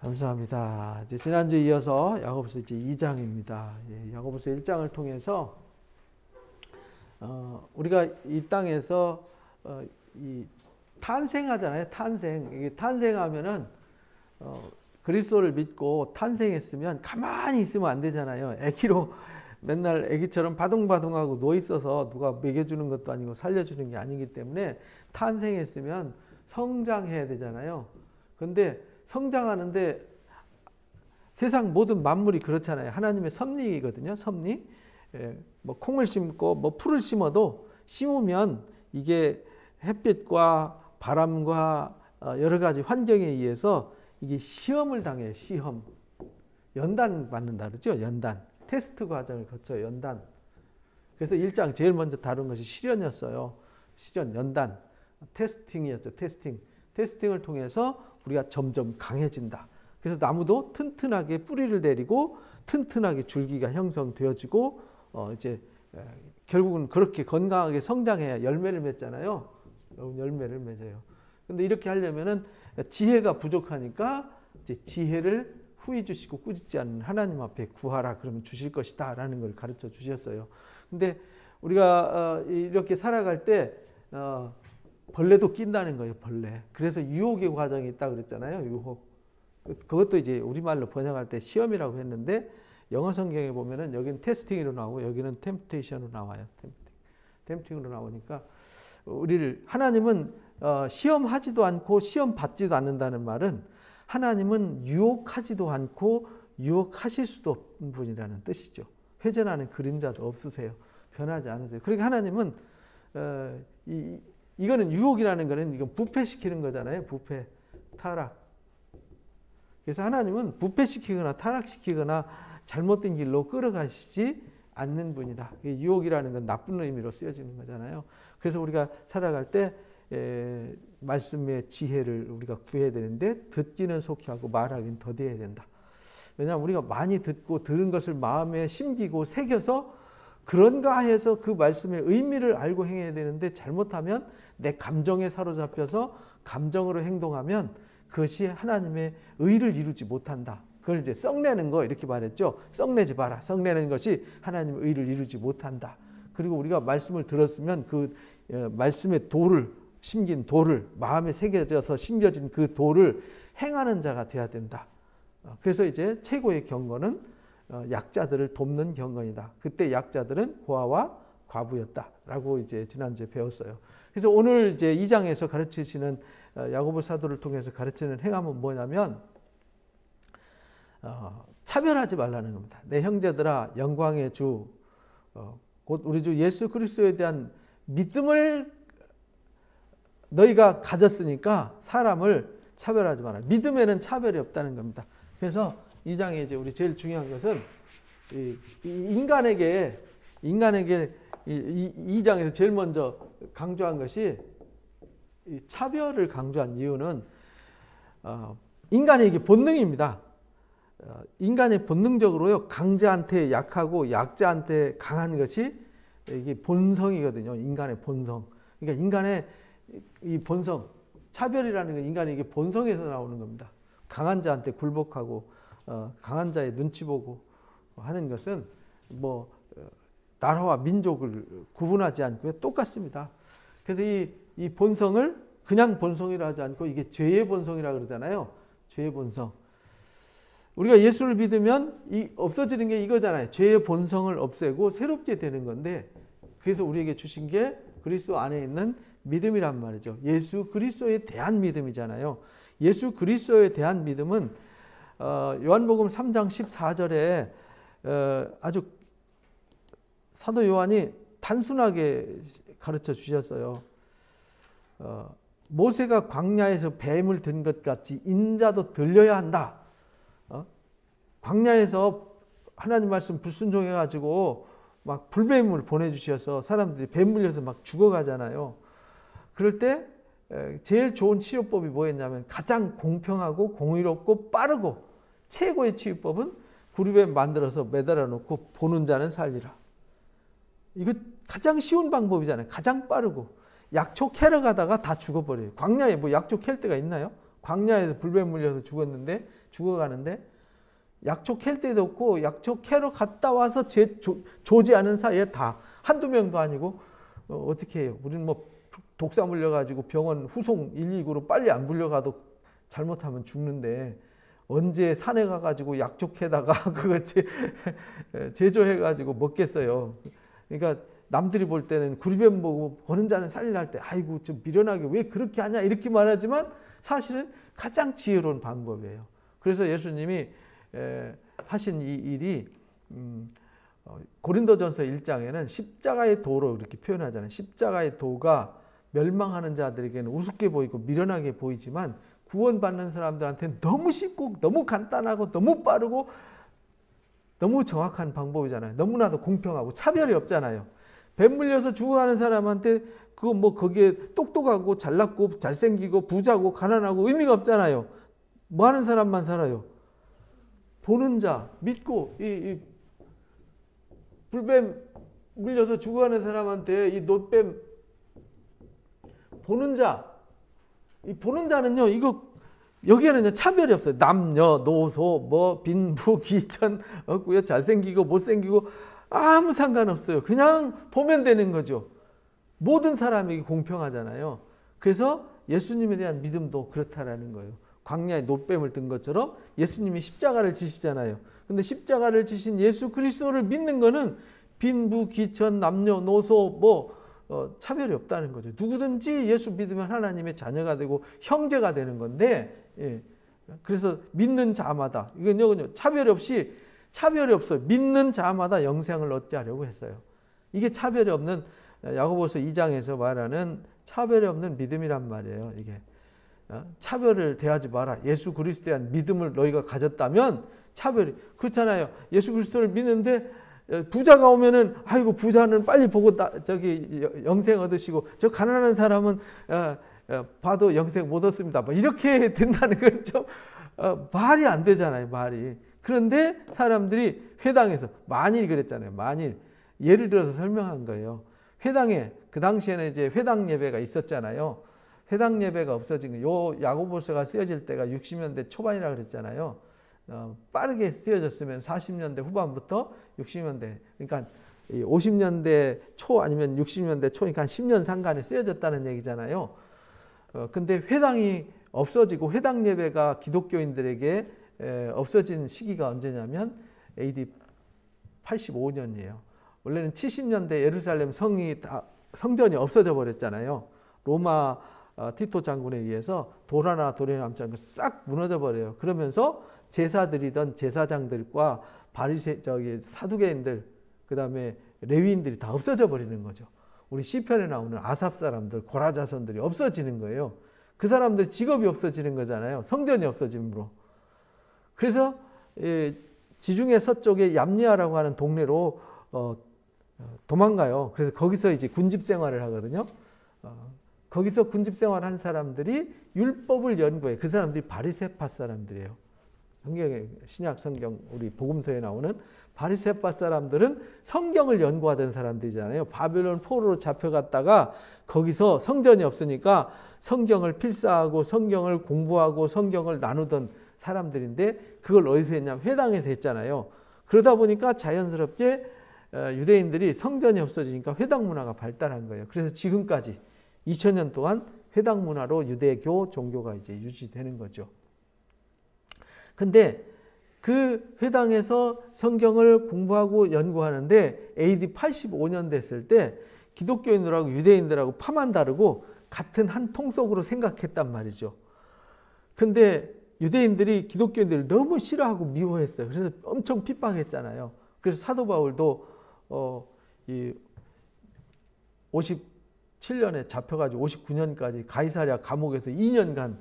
감사합니다. 이제 지난주에 이어서 야고보서 이제 2장입니다. 야고보서 1장을 통해서 우리가 이 땅에서 이 탄생하잖아요. 이게 탄생하면은 그리스도를 믿고 탄생했으면 가만히 있으면 안 되잖아요. 애기로 맨날 애기처럼 바둥바둥하고 누워 있어서 누가 먹여주는 것도 아니고 살려주는 게 아니기 때문에 탄생했으면 성장해야 되잖아요. 근데 성장하는데 세상 모든 만물이 그렇잖아요. 하나님의 섭리거든요. 섭리. 뭐 콩을 심고 뭐 풀을 심어도 심으면 이게 햇빛과 바람과 여러 가지 환경에 의해서 이게 시험을 당해요. 시험. 연단 받는다 그러죠. 연단. 테스트 과정을 거쳐요. 연단. 그래서 1장 제일 먼저 다룬 것이 시련이었어요. 시련, 연단. 테스팅이었죠. 테스팅을 통해서 우리가 점점 강해진다. 그래서 나무도 튼튼하게 뿌리를 내리고 튼튼하게 줄기가 형성되어지고 이제 결국은 그렇게 건강하게 성장해야 열매를 맺잖아요. 열매를 맺어요. 근데 이렇게 하려면은 지혜가 부족하니까 이제 지혜를 후히 주시고 꾸짖지 않는 하나님 앞에 구하라 그러면 주실 것이다 라는 걸 가르쳐 주셨어요. 근데 우리가 이렇게 살아갈 때 벌레도 낀다는 거예요. 벌레. 그래서 유혹의 과정이 있다 그랬잖아요. 유혹. 그것도 이제 우리말로 번역할 때 시험이라고 했는데 영어 성경에 보면은 여기는 테스팅으로 나오고 여기는 템프테이션으로 나와요. 템프팅으로 나오니까 우리를 하나님은 시험하지도 않고 시험 받지도 않는다는 말은 하나님은 유혹하지도 않고 유혹하실 수도 없는 분이라는 뜻이죠. 회전하는 그림자도 없으세요. 변하지 않으세요. 그러니까 하나님은 이거는 유혹이라는 거는 이건 부패시키는 거잖아요. 부패, 타락. 그래서 하나님은 부패시키거나 타락시키거나 잘못된 길로 끌어가시지 않는 분이다. 유혹이라는 건 나쁜 의미로 쓰여지는 거잖아요. 그래서 우리가 살아갈 때 말씀의 지혜를 우리가 구해야 되는데 듣기는 속히 하고 말하기는 더디해야 된다. 왜냐하면 우리가 많이 듣고 들은 것을 마음에 심기고 새겨서 그런가 해서 그 말씀의 의미를 알고 행해야 되는데 잘못하면 내 감정에 사로잡혀서 감정으로 행동하면 그것이 하나님의 의를 이루지 못한다. 그걸 이제 썩내는 거 이렇게 말했죠. 썩내지 마라. 썩내는 것이 하나님의 의를 이루지 못한다. 그리고 우리가 말씀을 들었으면 그 말씀의 도를 심긴 도를 마음에 새겨져서 심겨진 그 도를 행하는 자가 되어야 된다. 그래서 이제 최고의 경건은 약자들을 돕는 경건이다. 그때 약자들은 고아와 과부였다라고 이제 지난주에 배웠어요. 그래서 오늘 이제 2장에서 가르치시는 야고보 사도를 통해서 가르치는 행함은 뭐냐면 차별하지 말라는 겁니다. 내 형제들아 영광의 주 곧 우리 주 예수 그리스도에 대한 믿음을 너희가 가졌으니까 사람을 차별하지 마라. 믿음에는 차별이 없다는 겁니다. 그래서 2장에 이제 우리 제일 중요한 것은 인간에게 2장에서 제일 먼저 강조한 것이 차별을 강조한 이유는 인간의 본능입니다. 인간의 본능적으로요 강자한테 약하고 약자한테 강한 것이 이게 본성이거든요. 인간의 본성. 그러니까 인간의 이 본성, 차별이라는 건 인간의 이게 본성에서 나오는 겁니다. 강한 자한테 굴복하고 강한 자의 눈치 보고 하는 것은 뭐 나라와 민족을 구분하지 않고 똑같습니다. 그래서 이 본성을 그냥 본성이라 하지 않고 이게 죄의 본성이라 그러잖아요. 죄의 본성. 우리가 예수를 믿으면 없어지는 게 이거잖아요. 죄의 본성을 없애고 새롭게 되는 건데 그래서 우리에게 주신 게 그리스도 안에 있는 믿음이란 말이죠. 예수 그리스도에 대한 믿음이잖아요. 예수 그리스도에 대한 믿음은 요한복음 3장 14절에 아주 사도 요한이 단순하게 가르쳐 주셨어요. 모세가 광야에서 뱀을 든 것 같이 인자도 들려야 한다. 광야에서 하나님 말씀 불순종해가지고 막 불뱀을 보내주셔서 사람들이 뱀 물려서 막 죽어가잖아요. 그럴 때 제일 좋은 치유법이 뭐였냐면 가장 공평하고 공의롭고 빠르고 최고의 치유법은 구리뱀 만들어서 매달아 놓고 보는 자는 살리라. 이거 가장 쉬운 방법이잖아요. 가장 빠르고 약초 캐러 가다가 다 죽어버려요. 광야에 뭐 약초 캘 데가 있나요? 광야에서 불뱀 물려서 죽어가는데 약초 캘 때도 없고 약초 캐러 갔다 와서 조지하는 사이에 다 한두 명도 아니고 어떻게 해요? 우리는 뭐 독사 물려가지고 병원 후송 119로 빨리 안 불려가도 잘못하면 죽는데 언제 산에 가가지고 약초 캐다가 그거 제조해가지고 먹겠어요. 그러니까 남들이 볼 때는 구리뱀 보고 보는 자는 살리라 할 때 아이고 좀 미련하게 왜 그렇게 하냐 이렇게 말하지만 사실은 가장 지혜로운 방법이에요. 그래서 예수님이 하신 이 일이 고린도전서 1장에는 십자가의 도로 이렇게 표현하잖아요. 십자가의 도가 멸망하는 자들에게는 우습게 보이고 미련하게 보이지만 구원받는 사람들한테는 너무 쉽고 너무 간단하고 너무 빠르고 너무 정확한 방법이잖아요. 너무나도 공평하고 차별이 없잖아요. 뱀 물려서 죽어가는 사람한테 그거 뭐 거기에 똑똑하고 잘났고 잘생기고 부자고 가난하고 의미가 없잖아요. 뭐 하는 사람만 살아요? 보는 자, 믿고 이 불뱀 물려서 죽어가는 사람한테 이 놋뱀 보는 자, 이 보는 자는요, 이거 여기에는요 차별이 없어요. 남녀, 노소, 뭐 빈부, 귀천 없고요, 잘생기고 못생기고 아무 상관없어요. 그냥 보면 되는 거죠. 모든 사람에게 공평하잖아요. 그래서 예수님에 대한 믿음도 그렇다라는 거예요. 광야에 놋뱀을 든 것처럼 예수님이 십자가를 지시잖아요. 근데 십자가를 지신 예수 그리스도를 믿는 거는 빈부, 귀천, 남녀, 노소 뭐 차별이 없다는 거죠. 누구든지 예수 믿으면 하나님의 자녀가 되고 형제가 되는 건데, 예. 그래서 믿는 자마다 이건요 차별이 없어요. 믿는 자마다 영생을 얻게 하려고 했어요. 이게 차별이 없는 야고보서 2장에서 말하는 차별이 없는 믿음이란 말이에요. 이게 차별을 대하지 마라. 예수 그리스도에 대한 믿음을 너희가 가졌다면 차별이 그렇잖아요. 예수 그리스도를 믿는데 부자가 오면은 아이고 부자는 빨리 보고 저기 영생 얻으시고 저 가난한 사람은 봐도 영생 못 얻습니다. 뭐 이렇게 된다는 건 좀 말이 안 되잖아요. 말이. 그런데 사람들이 회당에서 만일 그랬잖아요. 만일 예를 들어서 설명한 거예요. 회당에 그 당시에는 이제 회당 예배가 있었잖아요. 회당 예배가 없어진 요 야고보서가 쓰여질 때가 60년대 초반이라 그랬잖아요. 빠르게 쓰여졌으면 40년대 후반부터 60년대, 그러니까 50년대 초 아니면 60년대 초, 그러니까 한 10년 상간에 쓰여졌다는 얘기잖아요. 근데 회당이 없어지고 회당 예배가 기독교인들에게 없어진 시기가 언제냐면 AD 85년이에요. 원래는 70년대 예루살렘 성전이 없어져 버렸잖아요. 로마 티토 장군에 의해서 도라나 도레남 장군 싹 무너져 버려요. 그러면서 제사드리던 제사장들과 사두개인들 그다음에 레위인들이 다 없어져 버리는 거죠. 우리 시편에 나오는 아삽 사람들, 고라 자손들이 없어지는 거예요. 그 사람들 직업이 없어지는 거잖아요. 성전이 없어짐으로. 그래서 지중해 서쪽에 얌리아라고 하는 동네로 도망가요. 그래서 거기서 이제 군집 생활을 하거든요. 거기서 군집 생활한 사람들이 율법을 연구해. 그 사람들이 바리새파 사람들이에요. 성경에 신약 성경 우리 복음서에 나오는 바리새파 사람들은 성경을 연구하던 사람들이잖아요. 바벨론 포로로 잡혀갔다가 거기서 성전이 없으니까 성경을 필사하고 성경을 공부하고 성경을 나누던 사람들인데 그걸 어디서 했냐면 회당에서 했잖아요. 그러다 보니까 자연스럽게 유대인들이 성전이 없어지니까 회당 문화가 발달한 거예요. 그래서 지금까지 2000년 동안 회당 문화로 유대교 종교가 이제 유지되는 거죠. 근데 그 회당에서 성경을 공부하고 연구하는데 AD 85년 됐을 때 기독교인들하고 유대인들하고 파만 다르고 같은 한 통속으로 생각했단 말이죠. 근데 유대인들이 기독교인들을 너무 싫어하고 미워했어요. 그래서 엄청 핍박했잖아요. 그래서 사도 바울도 57년에 잡혀가지고 59년까지 가이사랴 감옥에서 2년간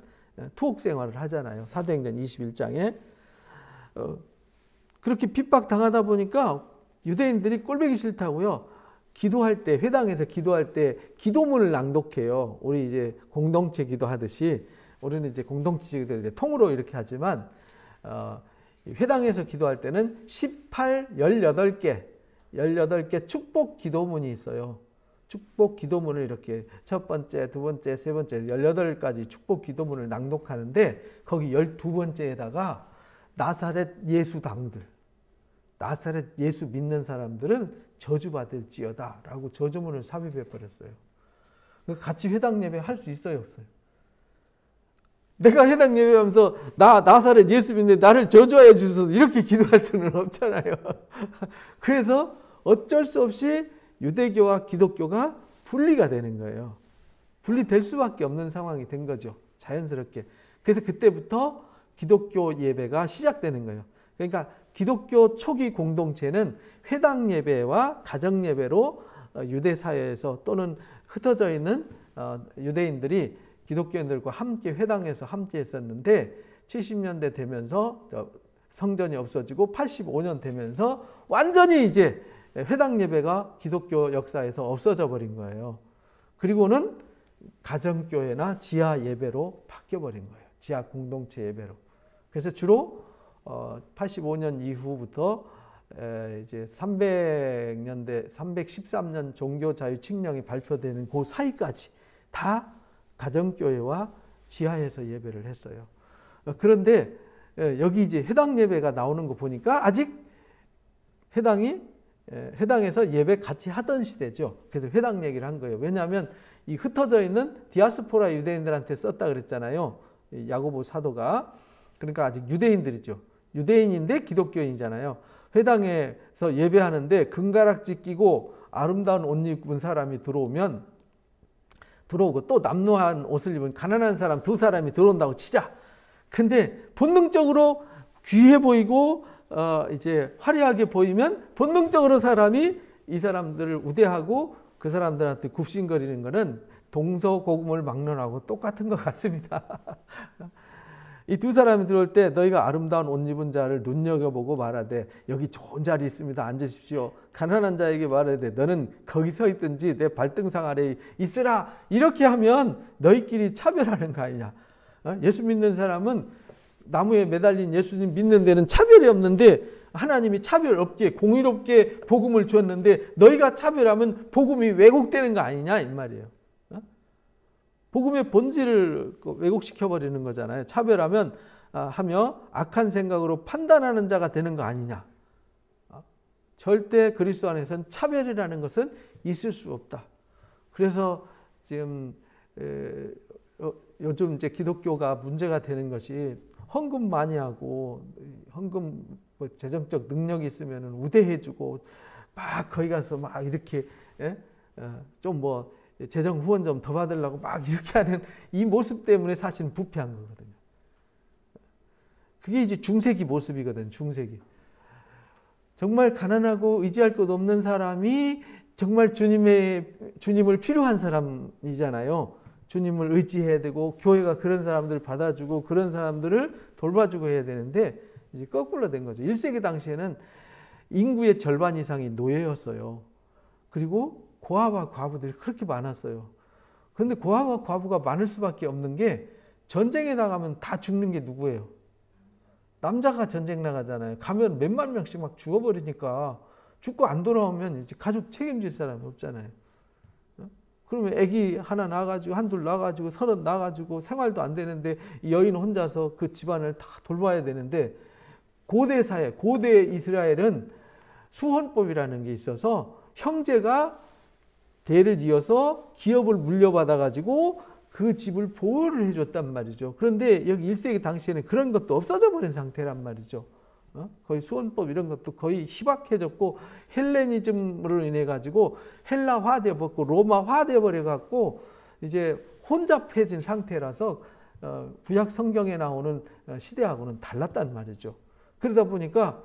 투옥 생활을 하잖아요. 사도행전 21장에. 그렇게 핍박당하다 보니까 유대인들이 꼴보기 싫다고요. 기도할 때, 회당에서 기도할 때 기도문을 낭독해요. 우리 이제 공동체 기도하듯이 우리는 이제 공동체 기도를 이제 통으로 이렇게 하지만 회당에서 기도할 때는 18, 18개 축복 기도문이 있어요. 축복 기도문을 이렇게 첫 번째, 두 번째, 세 번째 18가지 축복 기도문을 낭독하는데 거기 12번째에다가 나사렛 예수당들, 나사렛 예수 믿는 사람들은 저주받을지어다 라고 저주문을 삽입해 버렸어요. 같이 회당 예배 할 수 있어요, 없어요? 내가 회당 예배하면서 나사렛 예수 믿는데 나를 저주하여 주소서 이렇게 기도할 수는 없잖아요. 그래서 어쩔 수 없이 유대교와 기독교가 분리가 되는 거예요. 분리될 수밖에 없는 상황이 된 거죠. 자연스럽게. 그래서 그때부터 기독교 예배가 시작되는 거예요. 그러니까 기독교 초기 공동체는 회당 예배와 가정 예배로 유대 사회에서 또는 흩어져 있는 유대인들이 기독교인들과 함께 회당에서 함께 했었는데 70년대 되면서 성전이 없어지고 85년 되면서 완전히 이제 회당 예배가 기독교 역사에서 없어져 버린 거예요. 그리고는 가정교회나 지하 예배로 바뀌어 버린 거예요. 지하 공동체 예배로. 그래서 주로 85년 이후부터 이제 300년대 313년 종교자유칙령이 발표되는 그 사이까지 다 가정교회와 지하에서 예배를 했어요. 그런데 여기 이제 회당 예배가 나오는 거 보니까 아직 회당에서 예배 같이 하던 시대죠. 그래서 회당 얘기를 한 거예요. 왜냐하면 이 흩어져 있는 디아스포라 유대인들한테 썼다 그랬잖아요. 야고보 사도가. 그러니까 아직 유대인들이죠. 유대인인데 기독교인이잖아요. 회당에서 예배하는데 금가락지 끼고 아름다운 옷 입은 사람이 들어오고 또 남루한 옷을 입은 가난한 사람 두 사람이 들어온다고 치자. 근데 본능적으로 귀해 보이고 이제 화려하게 보이면 본능적으로 사람이 이 사람들을 우대하고 그 사람들한테 굽신거리는 것은 동서고금을 막론하고 똑같은 것 같습니다. 이 두 사람이 들어올 때 너희가 아름다운 옷 입은 자를 눈여겨보고 말하되 여기 좋은 자리 있습니다. 앉으십시오. 가난한 자에게 말하되 너는 거기 서 있든지 내 발등상 아래에 있으라. 이렇게 하면 너희끼리 차별하는 거 아니냐. 예수 믿는 사람은 나무에 매달린 예수님 믿는 데는 차별이 없는데 하나님이 차별 없게 공의롭게 복음을 주었는데 너희가 차별하면 복음이 왜곡되는 거 아니냐 이 말이에요. 복음의 본질을 왜곡시켜버리는 거잖아요. 차별하면 하며 악한 생각으로 판단하는 자가 되는 거 아니냐. 절대 그리스도 안에서는 차별이라는 것은 있을 수 없다. 그래서 지금 요즘 이제 기독교가 문제가 되는 것이 헌금 많이 하고 헌금 뭐 재정적 능력이 있으면 우대해주고 막 거기 가서 막 이렇게 좀 뭐 재정 후원 좀 더 받으려고 막 이렇게 하는 이 모습 때문에 사실은 부패한 거거든요. 그게 이제 중세기 모습이거든. 중세기. 정말 가난하고 의지할 것 없는 사람이 정말 주님을 필요한 사람이잖아요. 주님을 의지해야 되고 교회가 그런 사람들을 받아주고 그런 사람들을 돌봐주고 해야 되는데 이제 거꾸로 된 거죠. 1세기 당시에는 인구의 절반 이상이 노예였어요. 그리고 고아와 과부들이 그렇게 많았어요. 그런데 고아와 과부가 많을 수밖에 없는 게 전쟁에 나가면 다 죽는 게 누구예요? 남자가 전쟁 나가잖아요. 가면 몇만 명씩 막 죽어버리니까 죽고 안 돌아오면 이제 가족 책임질 사람이 없잖아요. 그러면 아기 하나 낳아가지고 한둘 낳아가지고 30 낳아가지고 생활도 안 되는데 여인 혼자서 그 집안을 다 돌봐야 되는데 고대 사회, 고대 이스라엘은 수헌법이라는 게 있어서 형제가 대를 이어서 기업을 물려받아가지고 그 집을 보호를 해줬단 말이죠. 그런데 여기 1세기 당시에는 그런 것도 없어져 버린 상태란 말이죠. 거의 수헌법 이런 것도 거의 희박해졌고 헬레니즘으로 인해 가지고 헬라화되어 버렸고 로마화되어 버려 갖고 이제 혼잡해진 상태라서 구약 성경에 나오는 시대하고는 달랐단 말이죠. 그러다 보니까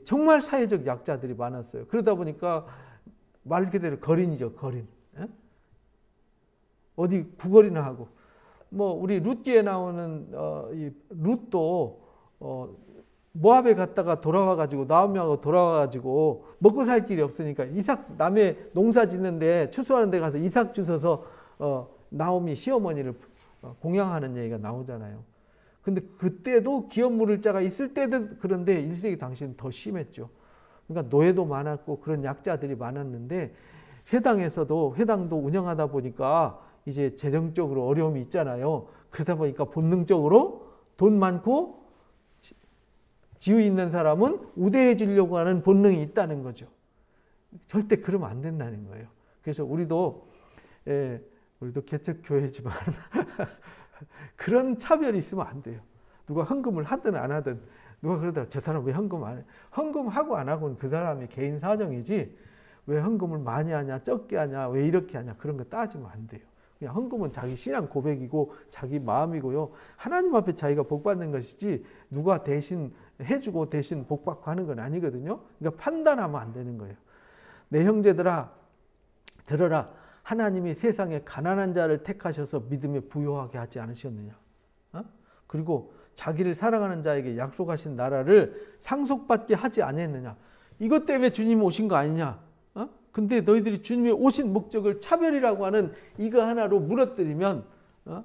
정말 사회적 약자들이 많았어요. 그러다 보니까 말 그대로 거린이죠, 거린. 어디 구걸이나 하고. 뭐 우리 룻기에 나오는 이 룻도 모압에 갔다가 돌아와가지고 나오미하고 돌아와가지고 먹고 살 길이 없으니까 이삭 남의 농사 짓는데 추수하는 데 가서 이삭 주워서 나오미 시어머니를 공양하는 얘기가 나오잖아요. 근데 그때도 기업 물을 자가 있을 때도 그런데 1세기 당시는 더 심했죠. 그러니까 노예도 많았고 그런 약자들이 많았는데 회당도 운영하다 보니까 이제 재정적으로 어려움이 있잖아요. 그러다 보니까 본능적으로 돈 많고 지위 있는 사람은 우대해 주려고 하는 본능이 있다는 거죠. 절대 그러면 안 된다는 거예요. 그래서 우리도 개척교회지만 그런 차별이 있으면 안 돼요. 누가 헌금을 하든 안 하든 누가 그러더라, 저 사람 왜 헌금 안 해? 헌금하고 안 하고는 그 사람의 개인 사정이지 왜 헌금을 많이 하냐 적게 하냐 왜 이렇게 하냐 그런 거 따지면 안 돼요. 그냥 헌금은 자기 신앙 고백이고 자기 마음이고요. 하나님 앞에 자기가 복받는 것이지 누가 대신 해주고 대신 복받고 하는 건 아니거든요. 그러니까 판단하면 안 되는 거예요. 내 형제들아 들어라. 하나님이 세상에 가난한 자를 택하셔서 믿음에 부요하게 하지 않으셨느냐. 그리고 자기를 사랑하는 자에게 약속하신 나라를 상속받게 하지 않았느냐. 이것 때문에 주님 오신 거 아니냐. 근데 너희들이 주님이 오신 목적을 차별이라고 하는 이거 하나로 무너뜨리면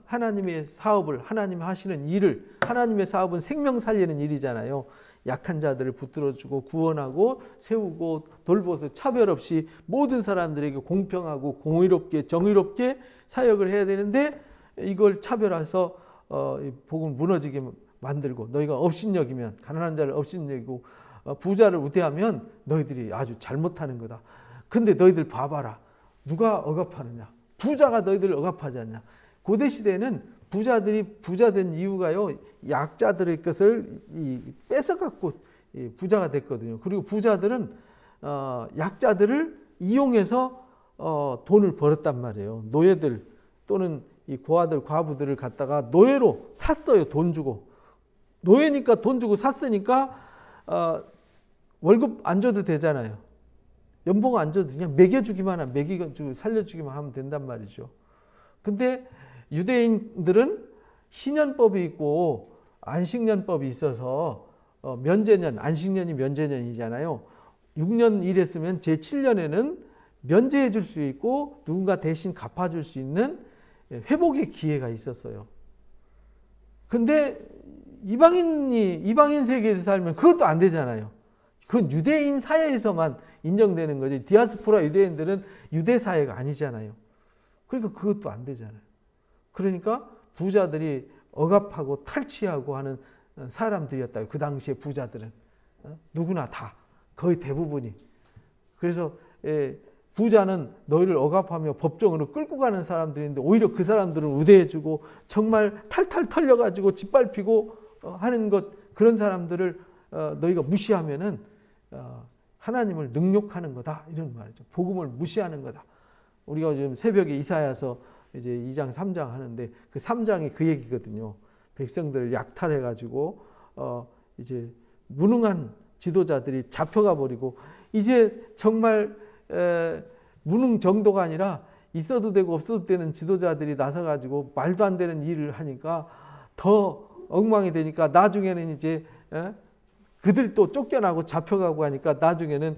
하나님의 사업을, 하나님이 하시는 일을, 하나님의 사업은 생명 살리는 일이잖아요. 약한 자들을 붙들어주고 구원하고 세우고 돌보서 차별 없이 모든 사람들에게 공평하고 공의롭게 정의롭게 사역을 해야 되는데 이걸 차별해서 복음 무너지게 만들고 너희가 업신여기면 가난한 자를 업신여기고 부자를 우대하면 너희들이 아주 잘못하는 거다. 근데 너희들 봐봐라. 누가 억압하느냐. 부자가 너희들을 억압하지 않냐. 고대 시대에는 부자들이 부자된 이유가요. 약자들의 것을 뺏어갖고 부자가 됐거든요. 그리고 부자들은 약자들을 이용해서 돈을 벌었단 말이에요. 노예들 또는 이 고아들 과부들을 갖다가 노예로 샀어요. 돈 주고. 노예니까 돈 주고 샀으니까 월급 안 줘도 되잖아요. 연봉 안 줘도 그냥 먹여주기만 하면 먹여주고 살려주기만 하면 된단 말이죠. 근데 유대인들은 희년법이 있고 안식년법이 있어서 면제년, 안식년이 면제년이잖아요. 6년 일했으면 제7년에는 면제해 줄 수 있고 누군가 대신 갚아줄 수 있는 회복의 기회가 있었어요. 근데 이방인 세계에서 살면 그것도 안 되잖아요. 그건 유대인 사회에서만 인정되는 거지. 디아스포라 유대인들은 유대 사회가 아니잖아요. 그러니까 그것도 안 되잖아요. 그러니까 부자들이 억압하고 탈취하고 하는 사람들이었다. 그 당시에 부자들은. 누구나 다. 거의 대부분이. 그래서 부자는 너희를 억압하며 법정으로 끌고 가는 사람들인데 오히려 그 사람들은 우대해주고 정말 탈탈 털려가지고 짓밟히고 하는 것 그런 사람들을 너희가 무시하면은 하나님을 능욕하는 거다 이런 말이죠. 복음을 무시하는 거다. 우리가 지금 새벽에 이사야서 이제 2장 3장 하는데 그 3장이 그 얘기거든요. 백성들을 약탈해가지고 이제 무능한 지도자들이 잡혀가 버리고 이제 정말 무능 정도가 아니라 있어도 되고 없어도 되는 지도자들이 나서가지고 말도 안 되는 일을 하니까 더 엉망이 되니까 나중에는 이제 그들 또 쫓겨나고 잡혀가고 하니까 나중에는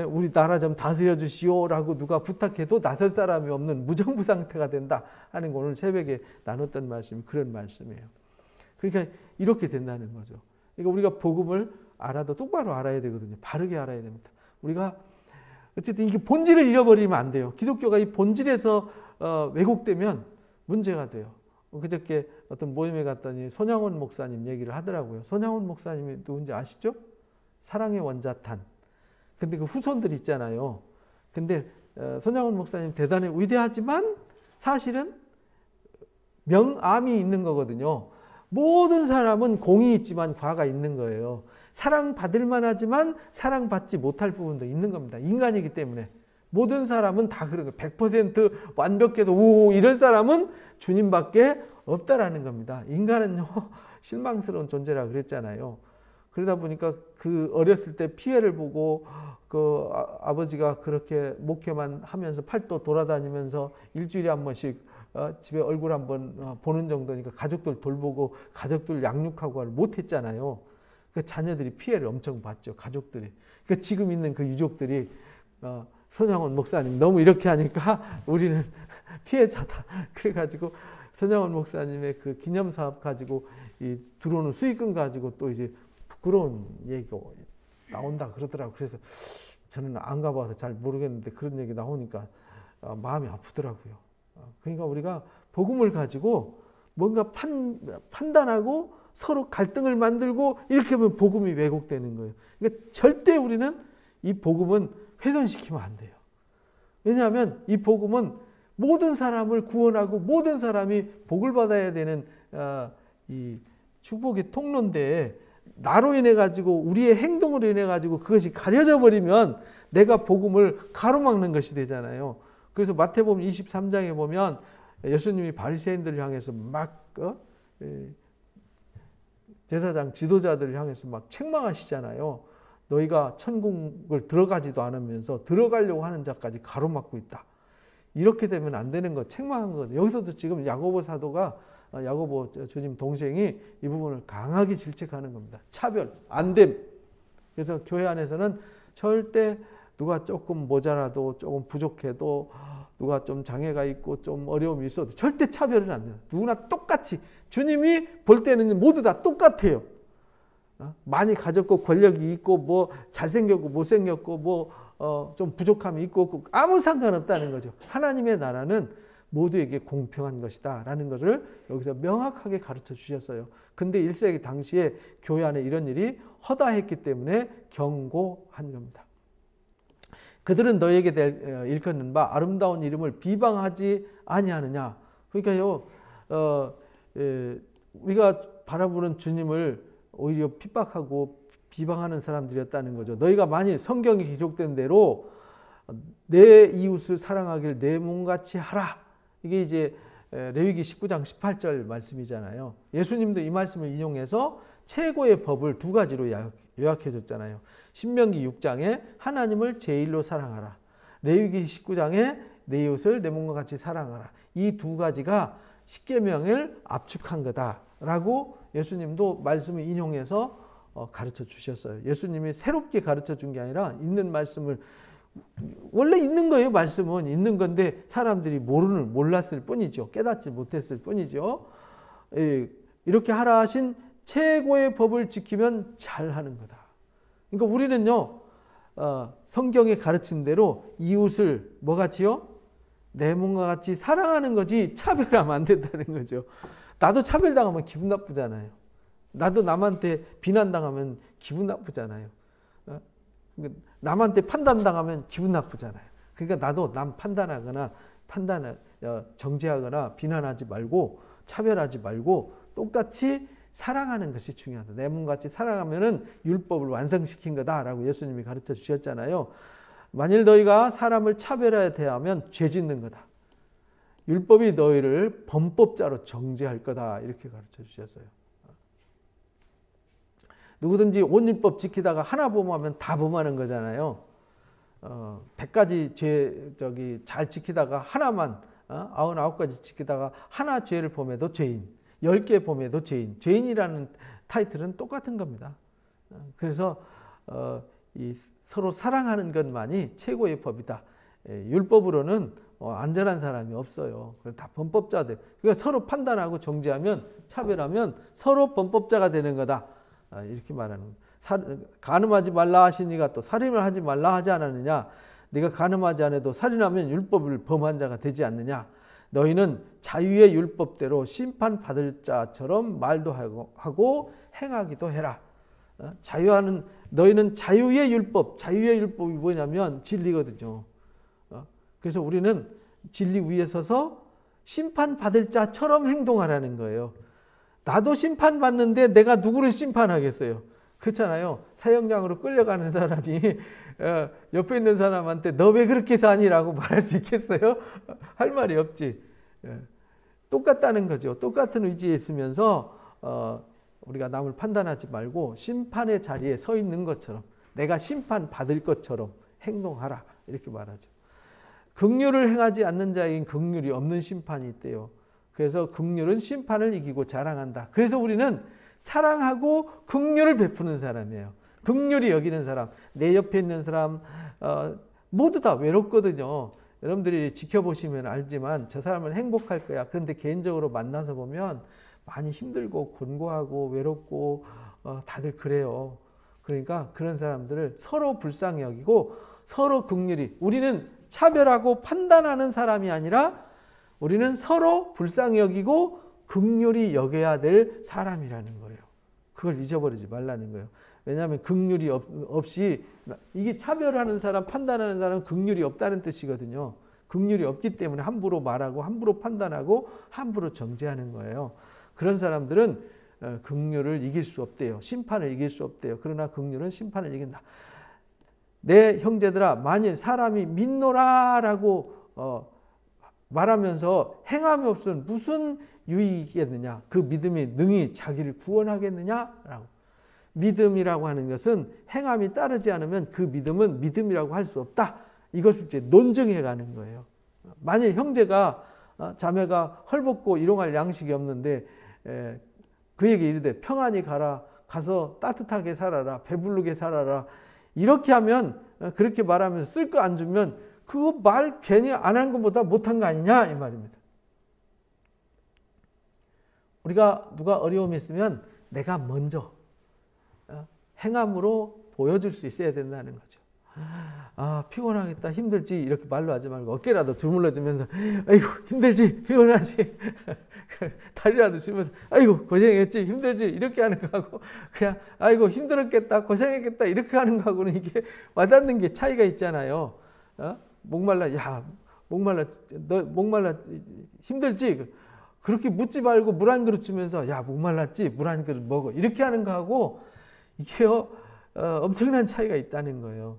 우리 나라 좀 다스려 주시오라고 누가 부탁해도 나설 사람이 없는 무정부 상태가 된다 하는 거 오늘 새벽에 나눴던 말씀이 그런 말씀이에요. 그러니까 이렇게 된다는 거죠. 그러니까 우리가 복음을 알아도 똑바로 알아야 되거든요. 바르게 알아야 됩니다. 우리가 어쨌든 이게 본질을 잃어버리면 안 돼요. 기독교가 이 본질에서 왜곡되면 문제가 돼요. 그저께 어떤 모임에 갔더니 손양원 목사님 얘기를 하더라고요. 손양원 목사님이 누군지 아시죠? 사랑의 원자탄. 근데 그 후손들 있잖아요. 근데 손양원 목사님 대단히 위대하지만 사실은 명암이 있는 거거든요. 모든 사람은 공이 있지만 과가 있는 거예요. 사랑받을 만하지만 사랑받지 못할 부분도 있는 겁니다. 인간이기 때문에. 모든 사람은 다 그런 거예요. 100% 완벽해서 오 이럴 사람은 주님밖에 없다라는 겁니다. 인간은요 실망스러운 존재라 그랬잖아요. 그러다 보니까 그 어렸을 때 피해를 보고 그 아버지가 그렇게 목회만 하면서 팔도 돌아다니면서 일주일에 한 번씩 집에 얼굴 한번 보는 정도니까 가족들 돌보고 가족들 양육하고 못했잖아요. 그 자녀들이 피해를 엄청 봤죠. 가족들이. 그러니까 지금 있는 그 유족들이 손양원 목사님 너무 이렇게 하니까 우리는 피해자다. 그래가지고 손양원 목사님의 그 기념사업 가지고 이 들어오는 수익금 가지고 또 이제 부끄러운 얘기가 나온다 그러더라고요. 그래서 저는 안 가봐서 잘 모르겠는데 그런 얘기 나오니까 마음이 아프더라고요. 그러니까 우리가 복음을 가지고 뭔가 판단하고 서로 갈등을 만들고 이렇게 하면 복음이 왜곡되는 거예요. 그러니까 절대 우리는 이 복음은 훼손시키면 안 돼요. 왜냐하면 이 복음은 모든 사람을 구원하고 모든 사람이 복을 받아야 되는 이 축복의 통로인데, 나로 인해 가지고 우리의 행동으로 인해 가지고 그것이 가려져 버리면 내가 복음을 가로막는 것이 되잖아요. 그래서 마태복음 23장에 보면 예수님이 바리새인들을 향해서 막 제사장 지도자들을 향해서 막 책망하시잖아요. 너희가 천국을 들어가지도 않으면서 들어가려고 하는 자까지 가로막고 있다. 이렇게 되면 안 되는 거 책망한 거거든요. 여기서도 지금 야고보 사도가, 야고보 주님 동생이 이 부분을 강하게 질책하는 겁니다. 차별, 안 됨. 그래서 교회 안에서는 절대 누가 조금 모자라도 조금 부족해도 누가 좀 장애가 있고 좀 어려움이 있어도 절대 차별은 안 돼요. 누구나 똑같이 주님이 볼 때는 모두 다 똑같아요. 많이 가졌고 권력이 있고 뭐 잘생겼고 못생겼고 뭐 좀 부족함이 있고 없고 아무 상관없다는 거죠. 하나님의 나라는 모두에게 공평한 것이다 라는 것을 여기서 명확하게 가르쳐 주셨어요. 근데 1세기 당시에 교회 안에 이런 일이 허다했기 때문에 경고한 겁니다. 그들은 너에게 일컫는 바 아름다운 이름을 비방하지 아니하느냐. 그러니까요, 우리가 바라보는 주님을 오히려 핍박하고 비방하는 사람들이었다는 거죠. 너희가 만일 성경에 기록된 대로 내 이웃을 사랑하길 내 몸같이 하라. 이게 이제 레위기 19장 18절 말씀이잖아요. 예수님도 이 말씀을 인용해서 최고의 법을 두 가지로 요약해 줬잖아요. 신명기 6장에 하나님을 제일로 사랑하라. 레위기 19장에 내 이웃을 내 몸과 같이 사랑하라. 이 두 가지가 십계명을 압축한 거다라고 예수님도 말씀을 인용해서 가르쳐 주셨어요. 예수님이 새롭게 가르쳐 준 게 아니라 있는 말씀을, 원래 있는 거예요. 말씀은 있는 건데 사람들이 몰랐을 뿐이죠. 깨닫지 못했을 뿐이죠. 이렇게 하라 하신 최고의 법을 지키면 잘하는 거다. 그러니까 우리는요, 성경의 가르침 대로 이웃을 뭐같이요? 내 몸과 같이 사랑하는 거지 차별하면 안 된다는 거죠. 나도 차별당하면 기분 나쁘잖아요. 나도 남한테 비난당하면 기분 나쁘잖아요. 남한테 판단당하면 기분 나쁘잖아요. 그러니까 나도 남 판단하거나 정죄하거나 비난하지 말고 차별하지 말고 똑같이 사랑하는 것이 중요하다. 내 몸같이 사랑하면은 율법을 완성시킨 거다라고 예수님이 가르쳐 주셨잖아요. 만일 너희가 사람을 차별하여 대하면 죄 짓는 거다. 율법이 너희를 범법자로 정죄할 거다. 이렇게 가르쳐 주셨어요. 누구든지 온 율법 지키다가 하나 범하면 다 범하는 거잖아요. 100가지 죄 잘 지키다가 하나만 99가지 지키다가 하나 죄를 범해도 죄인, 10개 범해도 죄인. 죄인이라는 타이틀은 똑같은 겁니다. 그래서 이 서로 사랑하는 것만이 최고의 법이다. 율법으로는 안전한 사람이 없어요. 다 범법자들. 그러니까 서로 판단하고 정죄하면, 차별하면 서로 범법자가 되는 거다. 이렇게 말하는 겁니다. 간음하지 말라 하시니가 또 살인을 하지 말라 하지 않았느냐. 네가 간음하지 않아도 살인하면 율법을 범한 자가 되지 않느냐. 너희는 자유의 율법대로 심판받을 자처럼 말도 하고 행하기도 해라. 너희는 자유의 율법이 뭐냐면 진리거든요. 그래서 우리는 진리 위에 서서 심판받을 자처럼 행동하라는 거예요. 나도 심판받는데 내가 누구를 심판하겠어요? 그렇잖아요. 사형장으로 끌려가는 사람이 옆에 있는 사람한테 너 왜 그렇게 사니라고 말할 수 있겠어요? 할 말이 없지. 똑같다는 거죠. 똑같은 의지에 있으면서 우리가 남을 판단하지 말고 심판의 자리에 서 있는 것처럼, 내가 심판받을 것처럼 행동하라. 이렇게 말하죠. 긍휼을 행하지 않는 자에겐 긍휼이 없는 심판이 있대요. 그래서 긍휼은 심판을 이기고 자랑한다. 그래서 우리는 사랑하고 긍휼을 베푸는 사람이에요. 긍휼히 여기는 사람, 내 옆에 있는 사람 모두 다 외롭거든요. 여러분들이 지켜보시면 알지만 저 사람은 행복할 거야. 그런데 개인적으로 만나서 보면 많이 힘들고 곤고하고 외롭고 다들 그래요. 그러니까 그런 사람들을 서로 불쌍히 여기고 서로 긍휼히, 우리는 차별하고 판단하는 사람이 아니라 우리는 서로 불쌍히 여기고 긍휼히 여겨야 될 사람이라는 거예요. 그걸 잊어버리지 말라는 거예요. 왜냐하면 긍휼이 없이, 이게 차별하는 사람, 판단하는 사람은 긍휼이 없다는 뜻이거든요. 긍휼이 없기 때문에 함부로 말하고 함부로 판단하고 함부로 정죄하는 거예요. 그런 사람들은 긍휼을 이길 수 없대요. 심판을 이길 수 없대요. 그러나 긍휼은 심판을 이긴다. 내 형제들아, 만일 사람이 믿노라라고 말하면서 행함이 없으면 무슨 유익이겠느냐? 그 믿음이 능히 자기를 구원하겠느냐라고. 믿음이라고 하는 것은 행함이 따르지 않으면 그 믿음은 믿음이라고 할 수 없다. 이것을 이제 논증해 가는 거예요. 만일 형제가 자매가 헐벗고 일용할 양식이 없는데 그에게 이르되 평안히 가라, 가서 따뜻하게 살아라, 배부르게 살아라, 이렇게 하면, 그렇게 말하면서 쓸 거 안 주면 그거 말 괜히 안 한 것보다 못한 거 아니냐 이 말입니다. 우리가 누가 어려움이 있으면 내가 먼저 행함으로 보여줄 수 있어야 된다는 거죠. 아, 피곤하겠다, 힘들지, 이렇게 말로 하지 말고 어깨라도 주물러주면서 아이고 힘들지, 피곤하지, 다리라도 주면서 아이고 고생했지, 힘들지, 이렇게 하는 거하고 그냥 아이고 힘들었겠다, 고생했겠다, 이렇게 하는 거하고는 이게 와닿는 게 차이가 있잖아요. 목말라, 야 목말라, 너 목말라 힘들지, 그렇게 묻지 말고 물 한 그릇 주면서 야 목말랐지, 물 한 그릇 먹어, 이렇게 하는 거하고 이게요 엄청난 차이가 있다는 거예요.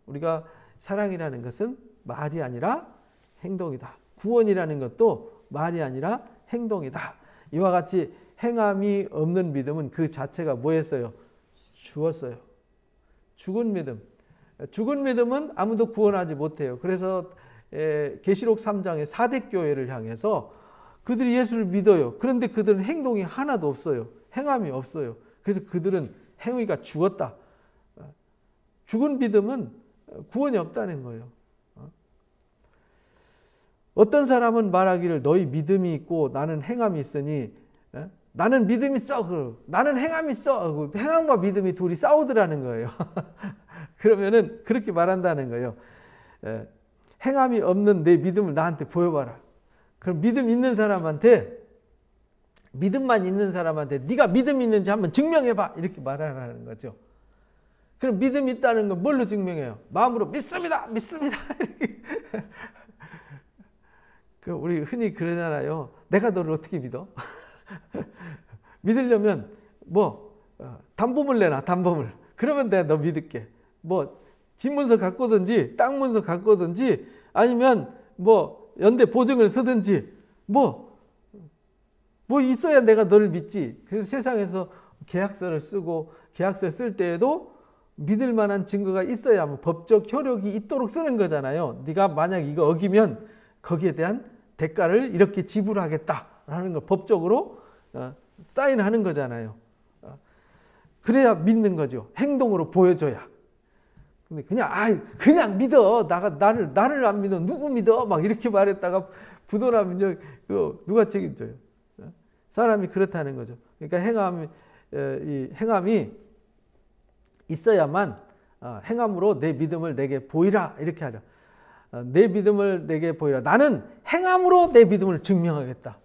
우리가 사랑이라는 것은 말이 아니라 행동이다. 구원이라는 것도 말이 아니라 행동이다. 이와 같이 행함이 없는 믿음은 그 자체가 뭐였어요? 죽었어요. 죽은 믿음. 죽은 믿음은 아무도 구원하지 못해요. 그래서 계시록 3장의 사대교회를 향해서 그들이 예수를 믿어요. 그런데 그들은 행동이 하나도 없어요. 행함이 없어요. 그래서 그들은 행위가 죽었다. 죽은 믿음은 구원이 없다는 거예요. 어떤 사람은 말하기를 너희 믿음이 있고 나는 행함이 있으니, 나는 믿음이 있어, 나는 행함이 있어, 행함과 믿음이 둘이 싸우더라는 거예요. 그러면은 그렇게 말한다는 거예요. 행함이 없는 내 믿음을 나한테 보여봐라. 그럼 믿음 있는 사람한테, 믿음만 있는 사람한테 네가 믿음 있는지 한번 증명해봐, 이렇게 말하라는 거죠. 그럼 믿음이 있다는 건 뭘로 증명해요? 마음으로 믿습니다, 믿습니다. 우리 흔히 그러잖아요. 내가 너를 어떻게 믿어? 믿으려면 담보물 내놔, 담보물. 그러면 내가 너 믿을게. 집 문서 갖고 오든지 땅 문서 갖고 오든지 아니면 연대 보증을 쓰든지 있어야 내가 너를 믿지. 그래서 세상에서 계약서를 쓰고 계약서 쓸 때에도 믿을 만한 증거가 있어야 법적 효력이 있도록 쓰는 거잖아요. 네가 만약 이거 어기면 거기에 대한 대가를 이렇게 지불하겠다라는 걸 법적으로 사인하는 거잖아요. 그래야 믿는 거죠. 행동으로 보여줘야. 근데 그냥 믿어. 나를 안 믿어. 누구 믿어? 막 이렇게 말했다가 부도나면요, 누가 책임져요? 사람이 그렇다는 거죠. 그러니까 행함이 있어야만 행함으로 내 믿음을 내게 보이라, 이렇게 하려. 내 믿음을 내게 보이라. 나는 행함으로 내 믿음을 증명하겠다.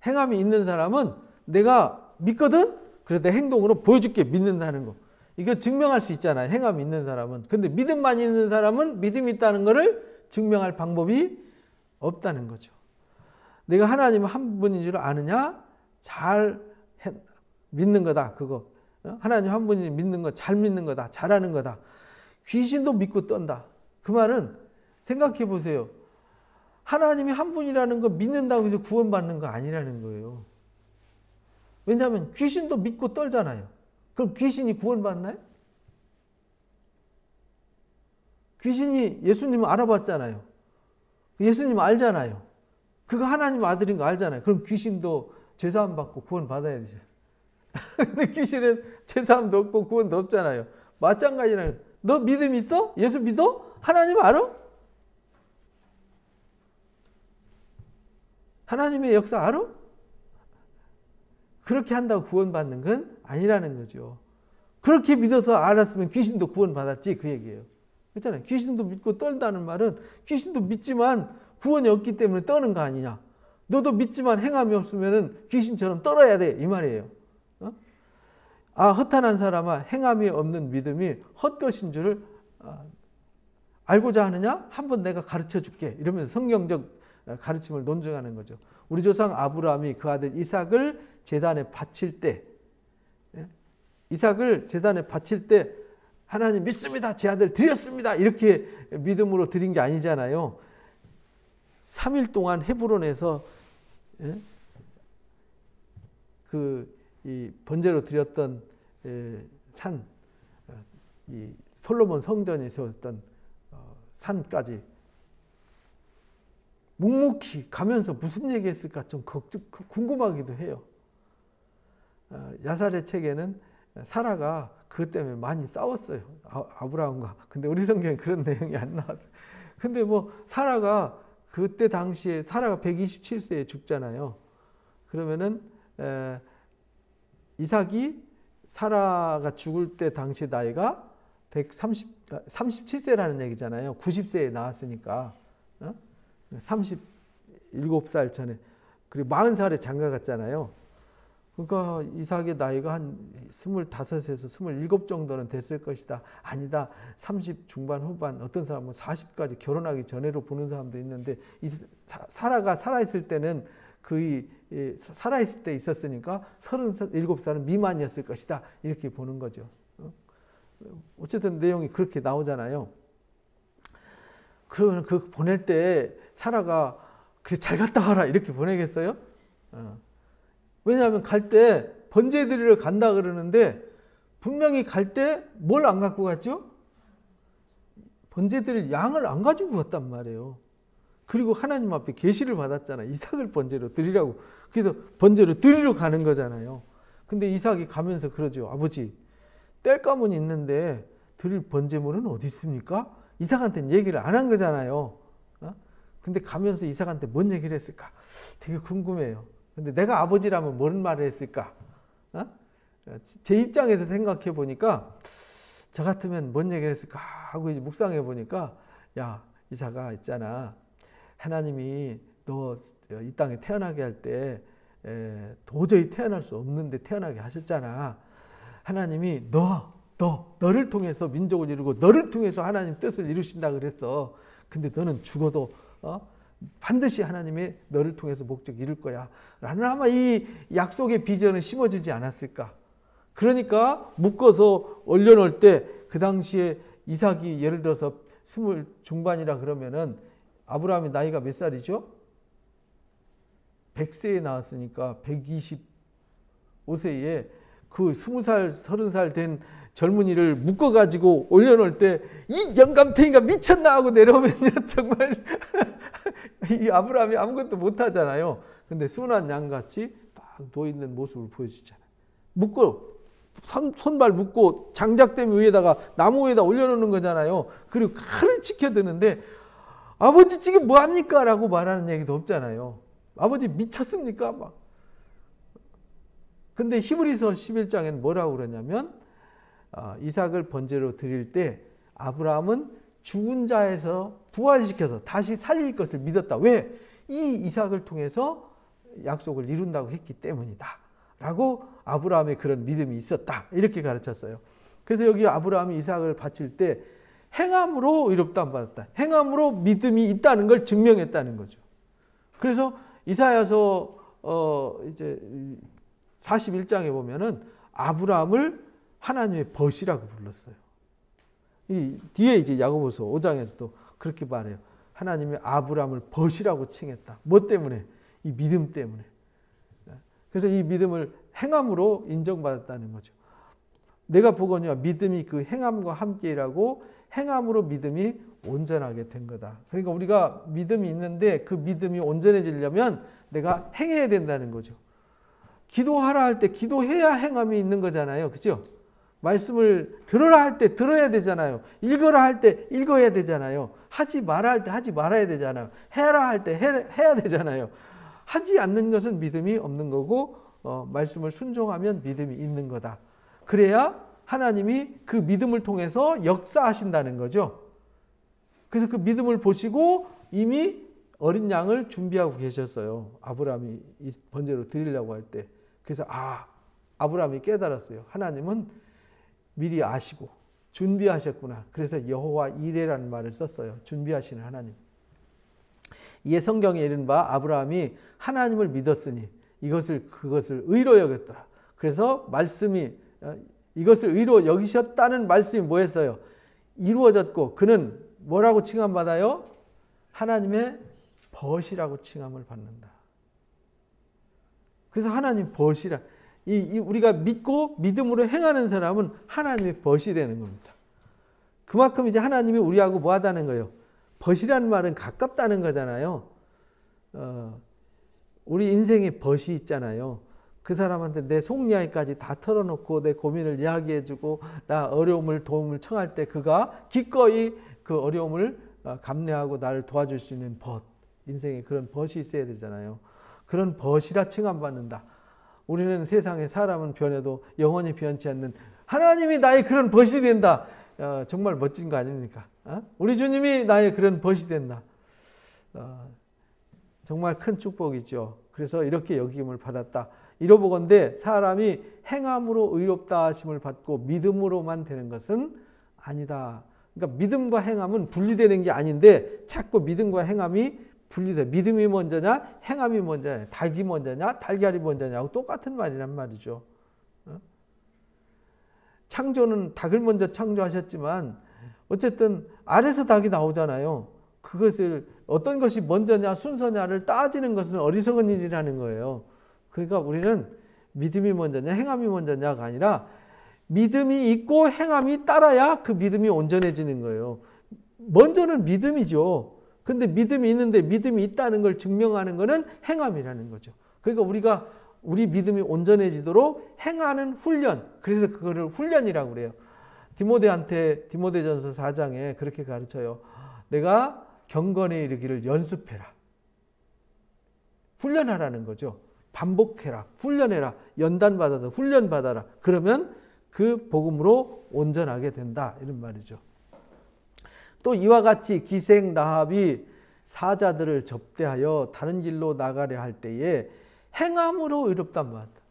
행함이 있는 사람은 내가 믿거든? 그래서 내 행동으로 보여줄게, 믿는다는 거. 이거 증명할 수 있잖아요. 행함이 있는 사람은. 근데 믿음만 있는 사람은 믿음이 있다는 것을 증명할 방법이 없다는 거죠. 내가 하나님은 한 분인 줄 아느냐? 잘 믿는 거다, 그거. 하나님 한 분이 믿는 거, 잘 믿는 거다, 잘하는 거다. 귀신도 믿고 떤다. 그 말은 생각해 보세요. 하나님이 한 분이라는 거 믿는다고 해서 구원받는 거 아니라는 거예요. 왜냐하면 귀신도 믿고 떨잖아요. 그럼 귀신이 구원받나요? 귀신이 예수님을 알아봤잖아요. 예수님 알잖아요. 그거 하나님 아들인 거 알잖아요. 그럼 귀신도 죄사함 받고 구원 받아야 되죠. 근데 귀신은 죄사함도 없고 구원도 없잖아요. 마찬가지라는. 너 믿음 있어? 예수 믿어? 하나님 알아? 하나님의 역사 알아? 그렇게 한다고 구원받는 건 아니라는 거죠. 그렇게 믿어서 알았으면 귀신도 구원받았지, 그 얘기예요. 그렇잖아요. 귀신도 믿고 떨다는 말은 귀신도 믿지만 구원이 없기 때문에 떠는 거 아니냐. 너도 믿지만 행함이 없으면 귀신처럼 떨어야 돼. 이 말이에요. 허탄한 사람아, 행함이 없는 믿음이 헛것인 줄을 알고자 하느냐? 한번 내가 가르쳐 줄게. 이러면서 성경적 가르침을 논증하는 거죠. 우리 조상 아브라함이 그 아들 이삭을 제단에 바칠 때, 이삭을 제단에 바칠 때 하나님 믿습니다. 제 아들 드렸습니다. 이렇게 믿음으로 드린 게 아니잖아요. 3일 동안 헤브론에서 이 번제로 드렸던 산, 이 솔로몬 성전이 세웠던 산까지 묵묵히 가면서 무슨 얘기했을까 좀 궁금하기도 해요. 야살의 책에는 사라가 그것 때문에 많이 싸웠어요. 아브라함과. 근데 우리 성경에 그런 내용이 안 나왔어요. 근데 뭐 사라가 그때 당시에 사라가 127세에 죽잖아요. 그러면은 이삭이 사라가 죽을 때 당시 나이가 37세라는 얘기잖아요. 90세에 나왔으니까 37살 전에. 그리고 40살에 장가 갔잖아요. 그러니까 이삭의 나이가 한 25에서 27 정도는 됐을 것이다. 아니다. 30 중반 후반, 어떤 사람은 40까지 결혼하기 전에로 보는 사람도 있는데, 사라가 살아있을 때는 거의 살아있을 때 있었으니까 37살은 미만이었을 것이다. 이렇게 보는 거죠. 어쨌든 내용이 그렇게 나오잖아요. 그러면 그 보낼 때 사라가 그래 잘 갔다 와라 이렇게 보내겠어요? 왜냐하면 갈 때 번제 드리러 간다 그러는데 분명히 갈 때 뭘 안 갖고 갔죠? 번제 드릴 양을 안 가지고 갔단 말이에요. 그리고 하나님 앞에 계시를 받았잖아요. 이삭을 번제로 드리라고. 그래서 번제로 드리러 가는 거잖아요. 근데 이삭이 가면서 그러죠. 아버지, 땔감은 있는데 드릴 번제물은 어디 있습니까? 이삭한테는 얘기를 안 한 거잖아요. 근데 가면서 이삭한테 뭔 얘기를 했을까? 되게 궁금해요. 근데 내가 아버지라면 뭔 말을 했을까? 제 입장에서 생각해 보니까 저 같으면 뭔 얘기를 했을까 하고 이제 묵상해 보니까, 야, 이삭아 있잖아. 하나님이 너 이 땅에 태어나게 할 때 도저히 태어날 수 없는데 태어나게 하셨잖아. 하나님이 너를 통해서 민족을 이루고 너를 통해서 하나님 뜻을 이루신다 그랬어. 근데 너는 죽어도 반드시 하나님의 너를 통해서 목적 이룰 거야 라는 아마 이 약속의 비전을 심어주지 않았을까. 그러니까 묶어서 올려놓을 때 그 당시에 이삭이 예를 들어서 20 중반이라 그러면은 아브라함의 나이가 몇 살이죠? 100세에 나왔으니까 125세에 그 20살 30살 된 젊은이를 묶어가지고 올려놓을 때 이 영감탱이가 미쳤나 하고 내려오면요 정말 이 아브라함이 아무것도 못하잖아요. 근데 순한 양같이 딱 누워있는 모습을 보여주잖아요. 묶고 손발 묶고 장작대미 위에다가 나무 위에다 올려놓는 거잖아요. 그리고 칼을 지켜드는데 아버지 지금 뭐합니까? 라고 말하는 얘기도 없잖아요. 아버지 미쳤습니까? 막. 근데 히브리서 11장에는 뭐라고 그러냐면 이삭을 번제로 드릴 때 아브라함은 죽은 자에서 부활시켜서 다시 살릴 것을 믿었다. 왜? 이 이삭을 통해서 약속을 이룬다고 했기 때문이다. 라고 아브라함의 그런 믿음이 있었다. 이렇게 가르쳤어요. 그래서 여기 아브라함이 이삭을 바칠 때 행함으로 의롭다함 받았다. 행함으로 믿음이 있다는 걸 증명했다는 거죠. 그래서 이사야서 이제 41장에 보면은 아브라함을 하나님의 벗이라고 불렀어요. 이 뒤에 이제 야고보서 5장에서도 그렇게 말해요. 하나님이 아브라함을 벗이라고 칭했다. 뭐 때문에? 이 믿음 때문에. 그래서 이 믿음을 행함으로 인정받았다는 거죠. 내가 보거니와 믿음이 그 행함과 함께 일하고 행함으로 믿음이 온전하게 된 거다. 그러니까 우리가 믿음이 있는데 그 믿음이 온전해지려면 내가 행해야 된다는 거죠. 기도하라 할 때 기도해야 행함이 있는 거잖아요. 그죠? 말씀을 들어라 할 때 들어야 되잖아요. 읽어라 할 때 읽어야 되잖아요. 하지 마라 할 때 하지 말아야 되잖아요. 해라 할 때 해야 되잖아요. 하지 않는 것은 믿음이 없는 거고 말씀을 순종하면 믿음이 있는 거다. 그래야 하나님이 그 믿음을 통해서 역사하신다는 거죠. 그래서 그 믿음을 보시고 이미 어린 양을 준비하고 계셨어요. 아브라함이 이 번제로 드리려고 할 때. 그래서 아브라함이 깨달았어요. 하나님은 미리 아시고 준비하셨구나. 그래서 여호와 이레라는 말을 썼어요. 준비하시는 하나님. 이에 성경에 이른 바 아브라함이 하나님을 믿었으니 그것을 의로 여겼더라. 그래서 말씀이 이것을 의로 여기셨다는 말씀이 뭐였어요? 이루어졌고 그는 뭐라고 칭함받아요? 하나님의 벗이라고 칭함을 받는다. 그래서 하나님 벗이라. 우리가 믿고 믿음으로 행하는 사람은 하나님의 벗이 되는 겁니다. 그만큼 이제 하나님이 우리하고 뭐 하다는 거예요? 벗이라는 말은 가깝다는 거잖아요. 우리 인생에 벗이 있잖아요. 그 사람한테 내 속이야기까지 다 털어놓고 내 고민을 이야기해주고 나 도움을 청할 때 그가 기꺼이 그 어려움을 감내하고 나를 도와줄 수 있는 벗. 인생에 그런 벗이 있어야 되잖아요. 그런 벗이라 칭함받는다. 우리는 세상에 사람은 변해도 영원히 변치 않는 하나님이 나의 그런 벗이 된다. 정말 멋진 거 아닙니까? 우리 주님이 나의 그런 벗이 된다. 정말 큰 축복이죠. 그래서 이렇게 여김을 받았다. 이러보건대 사람이 행함으로 의롭다 하심을 받고 믿음으로만 되는 것은 아니다. 그러니까 믿음과 행함은 분리되는 게 아닌데 자꾸 믿음과 행함이 분리돼. 믿음이 먼저냐 행함이 먼저냐 닭이 먼저냐 달걀이 먼저냐고 똑같은 말이란 말이죠. 창조는 닭을 먼저 창조하셨지만 어쨌든 알에서 닭이 나오잖아요. 그것을 어떤 것이 먼저냐 순서냐를 따지는 것은 어리석은 일이라는 거예요. 그러니까 우리는 믿음이 먼저냐 행함이 먼저냐가 아니라 믿음이 있고 행함이 따라야 그 믿음이 온전해지는 거예요. 먼저는 믿음이죠. 근데 믿음이 있는데 믿음이 있다는 걸 증명하는 것은 행함이라는 거죠. 그러니까 우리 믿음이 온전해지도록 행하는 훈련. 그래서 그거를 훈련이라고 그래요. 디모데전서 4장에 그렇게 가르쳐요. 내가 경건에 이르기를 연습해라. 훈련하라는 거죠. 반복해라. 훈련해라. 연단받아서 훈련받아라. 그러면 그 복음으로 온전하게 된다. 이런 말이죠. 또 이와 같이 기생 라합이 사자들을 접대하여 다른 길로 나가려 할 때에 행함으로 의롭단 말이다.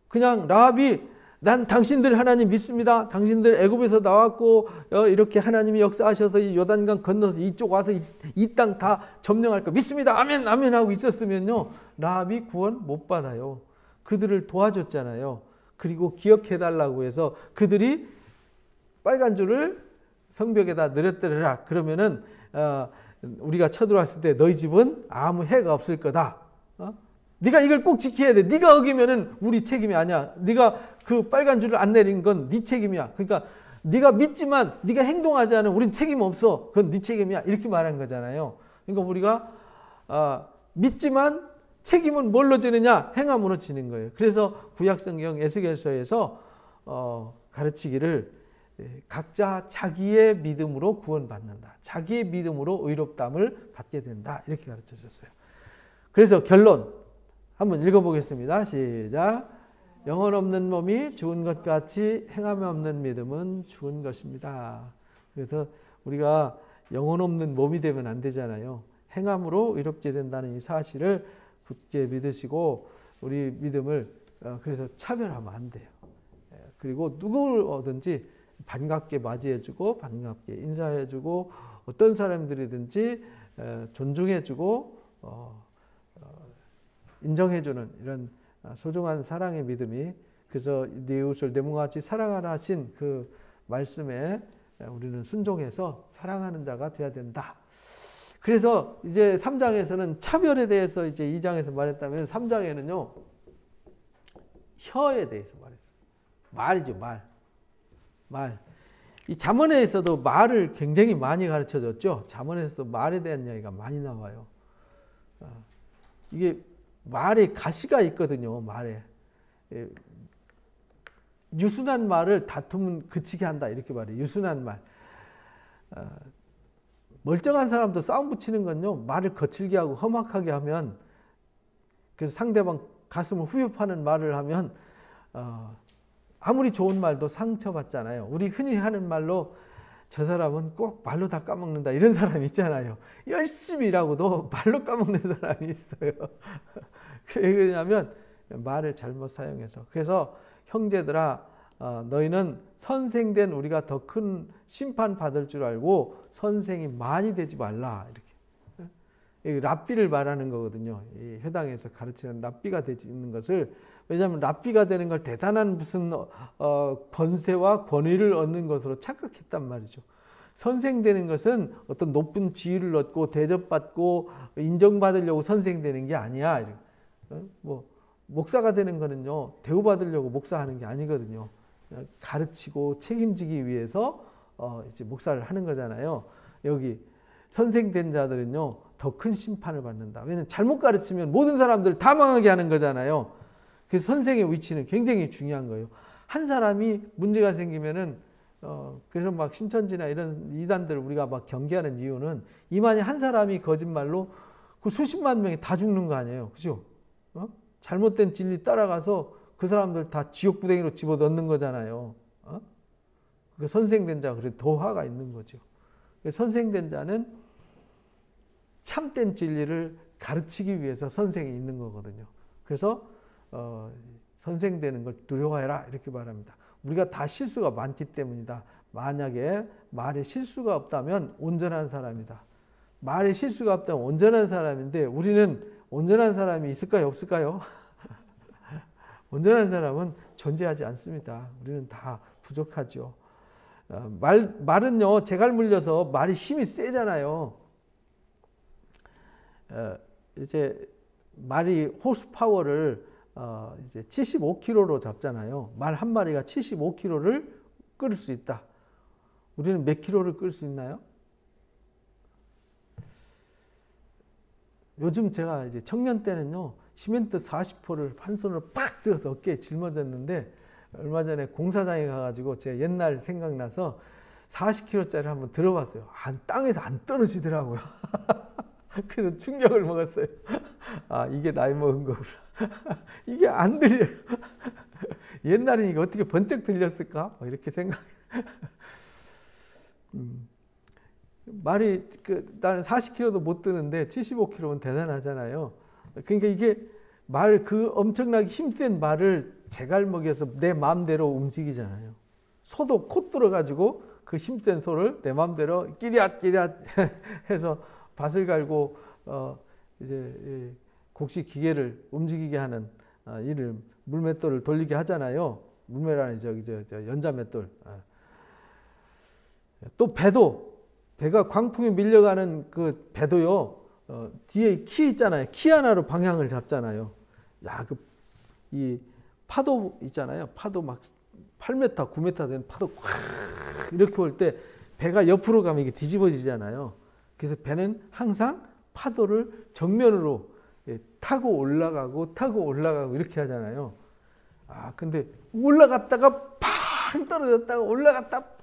그냥 라합이 난 당신들 하나님 믿습니다. 당신들 애굽에서 나왔고 이렇게 하나님이 역사하셔서 이 요단강 건너서 이쪽 와서 이 땅 다 점령할 거 믿습니다. 아멘 아멘 하고 있었으면요. 라합이 구원 못 받아요. 그들을 도와줬잖아요. 그리고 기억해달라고 해서 그들이 빨간 줄을 성벽에다 늘어뜨려라. 그러면은 우리가 쳐들어왔을 때 너희 집은 아무 해가 없을 거다. 네가 이걸 꼭 지켜야 돼. 네가 어기면은 우리 책임이 아니야. 네가 그 빨간 줄을 안 내린 건 네 책임이야. 그러니까 네가 믿지만 네가 행동하지 않으면 우린 책임 없어. 그건 네 책임이야. 이렇게 말한 거잖아요. 그러니까 우리가 믿지만 책임은 뭘로 지느냐? 행함으로 지는 거예요. 그래서 구약성경 에스겔서에서 가르치기를 각자 자기의 믿음으로 구원받는다. 자기의 믿음으로 의롭다함을 받게 된다. 이렇게 가르쳐 줬어요. 그래서 결론 한번 읽어보겠습니다. 시작. 영혼 없는 몸이 죽은 것 같이 행함이 없는 믿음은 죽은 것입니다. 그래서 우리가 영혼 없는 몸이 되면 안 되잖아요. 행함으로 의롭게 된다는 이 사실을 굳게 믿으시고 우리 믿음을 그래서 차별하면 안 돼요. 그리고 누구든지 반갑게 맞이해주고 반갑게 인사해주고 어떤 사람들이든지 존중해주고 인정해주는 이런 소중한 사랑의 믿음이 그래서 네 이웃을 내 몸과 같이 사랑하라 하신 그 말씀에 우리는 순종해서 사랑하는 자가 되어야 된다. 그래서 이제 3장에서는 차별에 대해서 이제 2장에서 말했다면 3장에는요 혀에 대해서 말했어요. 말이죠, 말. 이 잠언에서도 말을 굉장히 많이 가르쳐 줬죠. 잠언에서 말에 대한 이야기가 많이 나와요. 이게 말에 가시가 있거든요. 말에 유순한 말을 다투면 그치게 한다 이렇게 말해요. 유순한 말. 멀쩡한 사람도 싸움 붙이는 건요. 말을 거칠게 하고 험악하게 하면 그래서 상대방 가슴을 후벼파는 말을 하면 아무리 좋은 말도 상처받잖아요. 우리 흔히 하는 말로 저 사람은 꼭 말로 다 까먹는다 이런 사람이 있잖아요. 열심히 일하고도 말로 까먹는 사람이 있어요. 왜 그러냐면 말을 잘못 사용해서. 그래서 형제들아, 너희는 선생된 우리가 더 큰 심판 받을 줄 알고 선생이 많이 되지 말라. 이렇게 랍비를 말하는 거거든요. 이 회당에서 가르치는 랍비가 되는 것을, 왜냐하면 랍비가 되는 걸 대단한 무슨 권세와 권위를 얻는 것으로 착각했단 말이죠. 선생되는 것은 어떤 높은 지위를 얻고 대접받고 인정받으려고 선생되는 게 아니야. 뭐 목사가 되는 거는요, 대우받으려고 목사하는 게 아니거든요. 가르치고 책임지기 위해서 이제 목사를 하는 거잖아요. 여기 선생된 자들은요, 더 큰 심판을 받는다. 왜냐하면 잘못 가르치면 모든 사람들 다 망하게 하는 거잖아요. 그래서 선생의 위치는 굉장히 중요한 거예요. 한 사람이 문제가 생기면은 그래서 막 신천지나 이런 이단들 우리가 막 경계하는 이유는, 이만희 한 사람이 거짓말로 그 수십만 명이 다 죽는 거 아니에요. 그죠? 잘못된 진리 따라가서 그 사람들 다 지옥부댕이로 집어넣는 거잖아요. 그 선생된 자가 그래도 더 화가 있는 거죠. 선생된 자는 참된 진리를 가르치기 위해서 선생이 있는 거거든요. 그래서 선생되는 걸 두려워해라 이렇게 말합니다. 우리가 다 실수가 많기 때문이다. 만약에 말에 실수가 없다면 온전한 사람이다. 말에 실수가 없다면 온전한 사람인데, 우리는 온전한 사람이 있을까요? 없을까요? 온전한 사람은 존재하지 않습니다. 우리는 다 부족하죠. 말은요, 재갈 물려서 말이 힘이 세잖아요. 이제 말이 호스 파워를 이제 75kg로 잡잖아요. 말 한 마리가 75kg를 끌 수 있다. 우리는 몇 킬로를 끌 수 있나요? 요즘 제가 이제 청년 때는요, 시멘트 40포를 한 손으로 팍 들어서 어깨에 짊어졌는데, 얼마 전에 공사장에 가가지고 제가 옛날 생각나서 40kg짜리를 한번 들어봤어요. 땅에서 안 떨어지더라고요. 그래서 충격을 먹었어요. 아, 이게 나이 먹은 거구나. 이게 안 들려요. 옛날에 이게 어떻게 번쩍 들렸을까? 이렇게 생각. 말이 나는 40kg도 못 드는데 75kg면 대단하잖아요. 그러니까 이게 그 엄청나게 힘센 말을 제갈먹여서 내 마음대로 움직이잖아요. 소도 콧 들어가지고 그 힘센 소를 내 마음대로 끼리앗 해서 밭을 갈고 이제 곡식 기계를 움직이게 하는 일을, 물맷돌을 돌리게 하잖아요. 물매라는 저 연자맷돌. 또 배가 광풍에 밀려가는 그 배도요, 뒤에 키 있잖아요. 키 하나로 방향을 잡잖아요. 야, 이 파도 있잖아요. 파도 막 8m, 9m 되는 파도 콱 이렇게 올 때 배가 옆으로 가면 이게 뒤집어지잖아요. 그래서 배는 항상 파도를 정면으로 타고 올라가고 이렇게 하잖아요. 근데 올라갔다가 팡 떨어졌다가 올라갔다 팡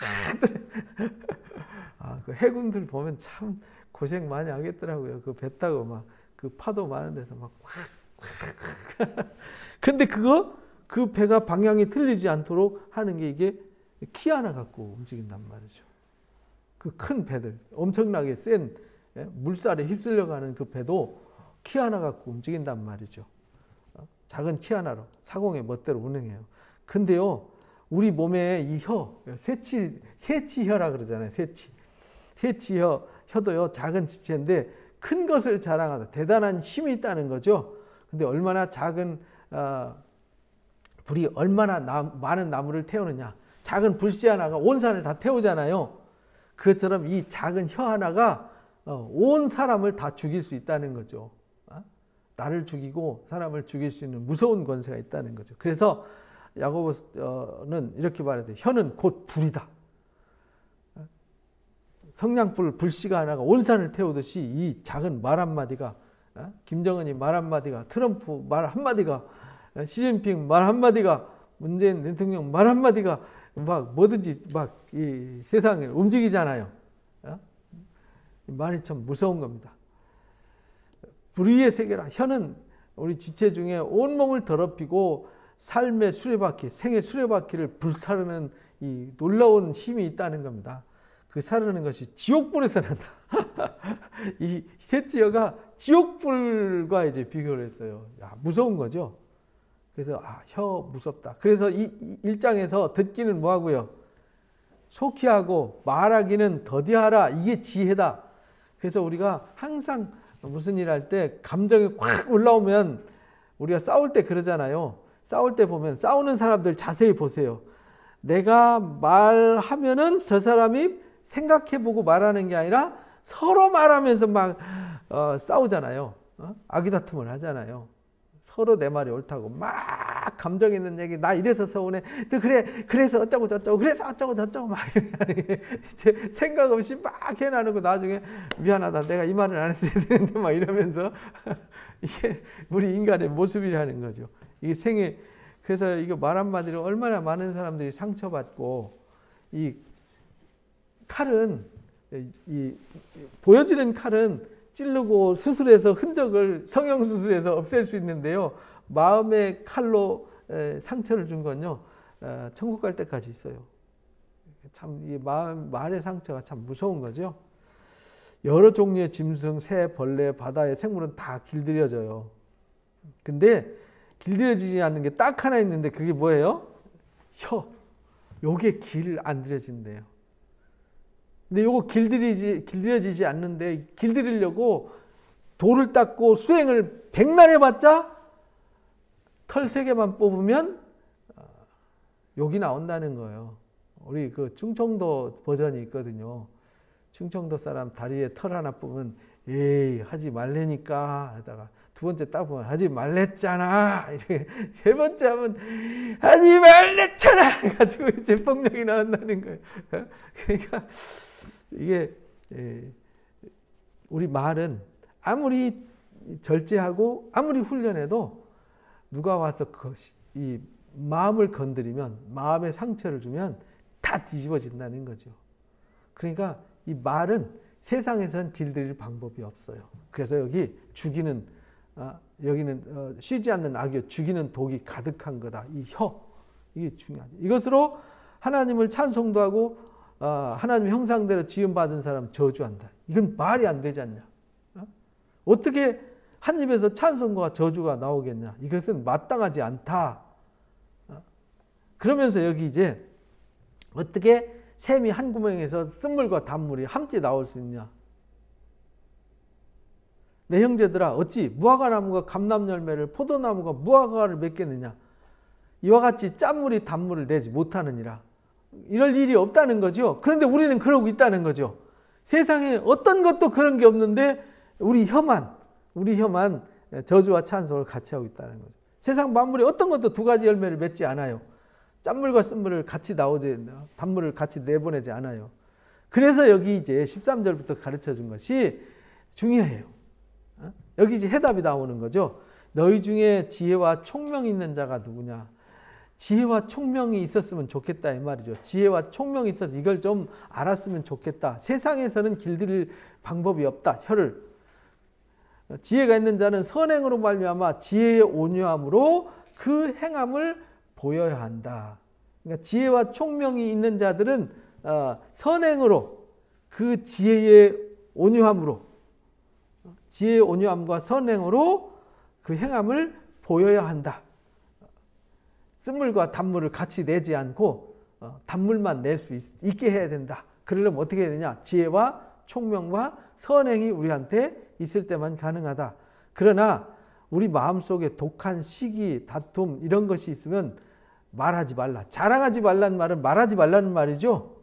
그 해군들 보면 참 고생 많이 하겠더라고요. 그 배 타고 막 그 파도 많은 데서 막 근데 그 배가 방향이 틀리지 않도록 하는 게 이게 키 하나 갖고 움직인단 말이죠. 그 큰 배들, 엄청나게 센 물살에 휩쓸려 가는 그 배도 키 하나 갖고 움직인단 말이죠. 작은 키 하나로 사공의 멋대로 운행해요. 근데요, 우리 몸에 이 세치혀라 그러잖아요. 세치혀도요, 작은 지체인데 큰 것을 자랑하다. 대단한 힘이 있다는 거죠. 근데 얼마나 작은 불이 얼마나 많은 나무를 태우느냐. 작은 불씨 하나가 온 산을 다 태우잖아요. 그것처럼 이 작은 혀 하나가 온 사람을 다 죽일 수 있다는 거죠. 나를 죽이고 사람을 죽일 수 있는 무서운 권세가 있다는 거죠. 그래서 야고보는 이렇게 말해요. 혀는 곧 불이다. 성냥불 불씨가 하나가 온 산을 태우듯이 이 작은 말 한마디가, 김정은이 말 한마디가, 트럼프 말 한마디가, 시진핑 말 한마디가, 문재인 대통령 말 한마디가 막 뭐든지 막 이 세상을 움직이잖아요. 말이 참 무서운 겁니다. 불의의 세계라. 혀는 우리 지체 중에 온몸을 더럽히고 삶의 수레바퀴, 생의 수레바퀴를 불사르는 이 놀라운 힘이 있다는 겁니다. 그 살아나는 것이 지옥불에서 난다. 이 셋째가 지옥불과 이제 비교를 했어요. 야, 무서운 거죠. 그래서 혀 무섭다. 그래서 이 1장에서 듣기는 뭐하고요? 속히하고 말하기는 더디하라. 이게 지혜다. 그래서 우리가 항상 무슨 일 할 때 감정이 확 올라오면 우리가 싸울 때 그러잖아요. 싸울 때 보면 싸우는 사람들 자세히 보세요. 내가 말하면은 저 사람이 생각해보고 말하는 게 아니라 서로 말하면서 막 싸우잖아요. 아기다툼을 하잖아요. 서로 내 말이 옳다고 막 감정 있는 얘기, 나 이래서 서운해, 너 그래, 그래서 어쩌고 저쩌고, 그래서 어쩌고 저쩌고 막 이제 생각 없이 막 해나누고 나중에 미안하다, 내가 이 말을 안 했어야 되는데 막 이러면서 이게 우리 인간의 모습이라는 거죠. 이게 생애. 그래서 이거 말 한마디로 얼마나 많은 사람들이 상처받고, 이 칼은, 이 보여지는 칼은 찌르고 수술해서 흔적을 성형수술해서 없앨 수 있는데요. 마음의 칼로 상처를 준 건요, 천국 갈 때까지 있어요. 참 이 말의 상처가 참 무서운 거죠. 여러 종류의 짐승, 새, 벌레, 바다의 생물은 다 길들여져요. 근데 길들여지지 않는 게 딱 하나 있는데 그게 뭐예요? 혀. 요게 길 안 들여진대요. 근데 요거 길들여지지 않는데, 길들이려고 돌을 닦고 수행을 백날 해봤자 털 3개만 뽑으면 욕이 나온다는 거예요. 우리 그 충청도 버전이 있거든요. 충청도 사람 다리에 털 하나 뽑으면 에이 하지 말래니까 하다가 두 번째 딱 보면 하지 말랬잖아, 이렇게 세 번째 하면 하지 말랬잖아 해가지고 이제 폭력이 나온다는 거예요. 그러니까 이게 우리 말은 아무리 절제하고 아무리 훈련해도 누가 와서 이 마음을 건드리면, 마음에 상처를 주면 다 뒤집어진다는 거죠. 그러니까 이 말은 세상에서는 길들일 방법이 없어요. 그래서 여기 죽이는, 여기는 쉬지 않는 악이요 죽이는 독이 가득한 거다. 이 혀, 이게 중요하죠. 이것으로 하나님을 찬송도 하고 하나님 형상대로 지음받은 사람 저주한다. 이건 말이 안 되지 않냐. 어떻게 한 입에서 찬송과 저주가 나오겠냐. 이것은 마땅하지 않다. 그러면서 여기 이제 어떻게 샘이 한 구멍에서 쓴물과 단물이 함께 나올 수 있냐. 내 형제들아, 어찌 무화과나무가 감람열매를, 포도나무가 무화과를 맺겠느냐. 이와 같이 짠물이 단물을 내지 못하느니라. 이럴 일이 없다는 거죠. 그런데 우리는 그러고 있다는 거죠. 세상에 어떤 것도 그런 게 없는데 우리 혀만 저주와 찬송을 같이 하고 있다는 거죠. 세상 만물이 어떤 것도 두 가지 열매를 맺지 않아요. 짠물과 쓴물을 같이 단물을 같이 내보내지 않아요. 그래서 여기 이제 13절부터 가르쳐 준 것이 중요해요. 여기 이제 해답이 나오는 거죠. 너희 중에 지혜와 총명이 있는 자가 누구냐. 지혜와 총명이 있었으면 좋겠다 이 말이죠. 지혜와 총명이 있어서 이걸 좀 알았으면 좋겠다. 세상에서는 길들일 방법이 없다. 혀를. 지혜가 있는 자는 선행으로 말미암아 지혜의 온유함으로 그 행함을 보여야 한다. 그러니까 지혜와 총명이 있는 자들은 선행으로, 그 지혜의 온유함으로, 지혜의 온유함과 선행으로 그 행함을 보여야 한다. 쓴물과 단물을 같이 내지 않고 단물만 낼 수 있게 해야 된다. 그러려면 어떻게 해야 되냐? 지혜와 총명과 선행이 우리한테 있을 때만 가능하다. 그러나 우리 마음속에 독한 시기, 다툼 이런 것이 있으면 말하지 말라. 자랑하지 말라는 말은 말하지 말라는 말이죠.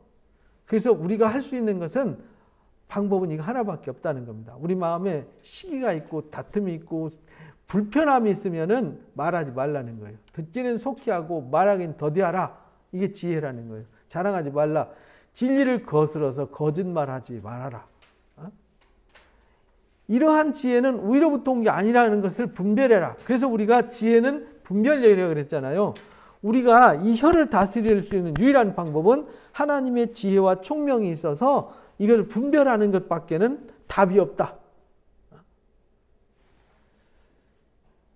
그래서 우리가 할 수 있는 것은, 방법은 이거 하나밖에 없다는 겁니다. 우리 마음에 시기가 있고 다툼이 있고 불편함이 있으면은 말하지 말라는 거예요. 듣기는 속히 하고 말하기는 더디하라. 이게 지혜라는 거예요. 자랑하지 말라. 진리를 거스러서 거짓말하지 말아라. 이러한 지혜는 우리로부터 온 게 아니라는 것을 분별해라. 그래서 우리가 지혜는 분별력이라고 그랬잖아요. 우리가 이 혀를 다스릴 수 있는 유일한 방법은 하나님의 지혜와 총명이 있어서 이것을 분별하는 것밖에는 답이 없다.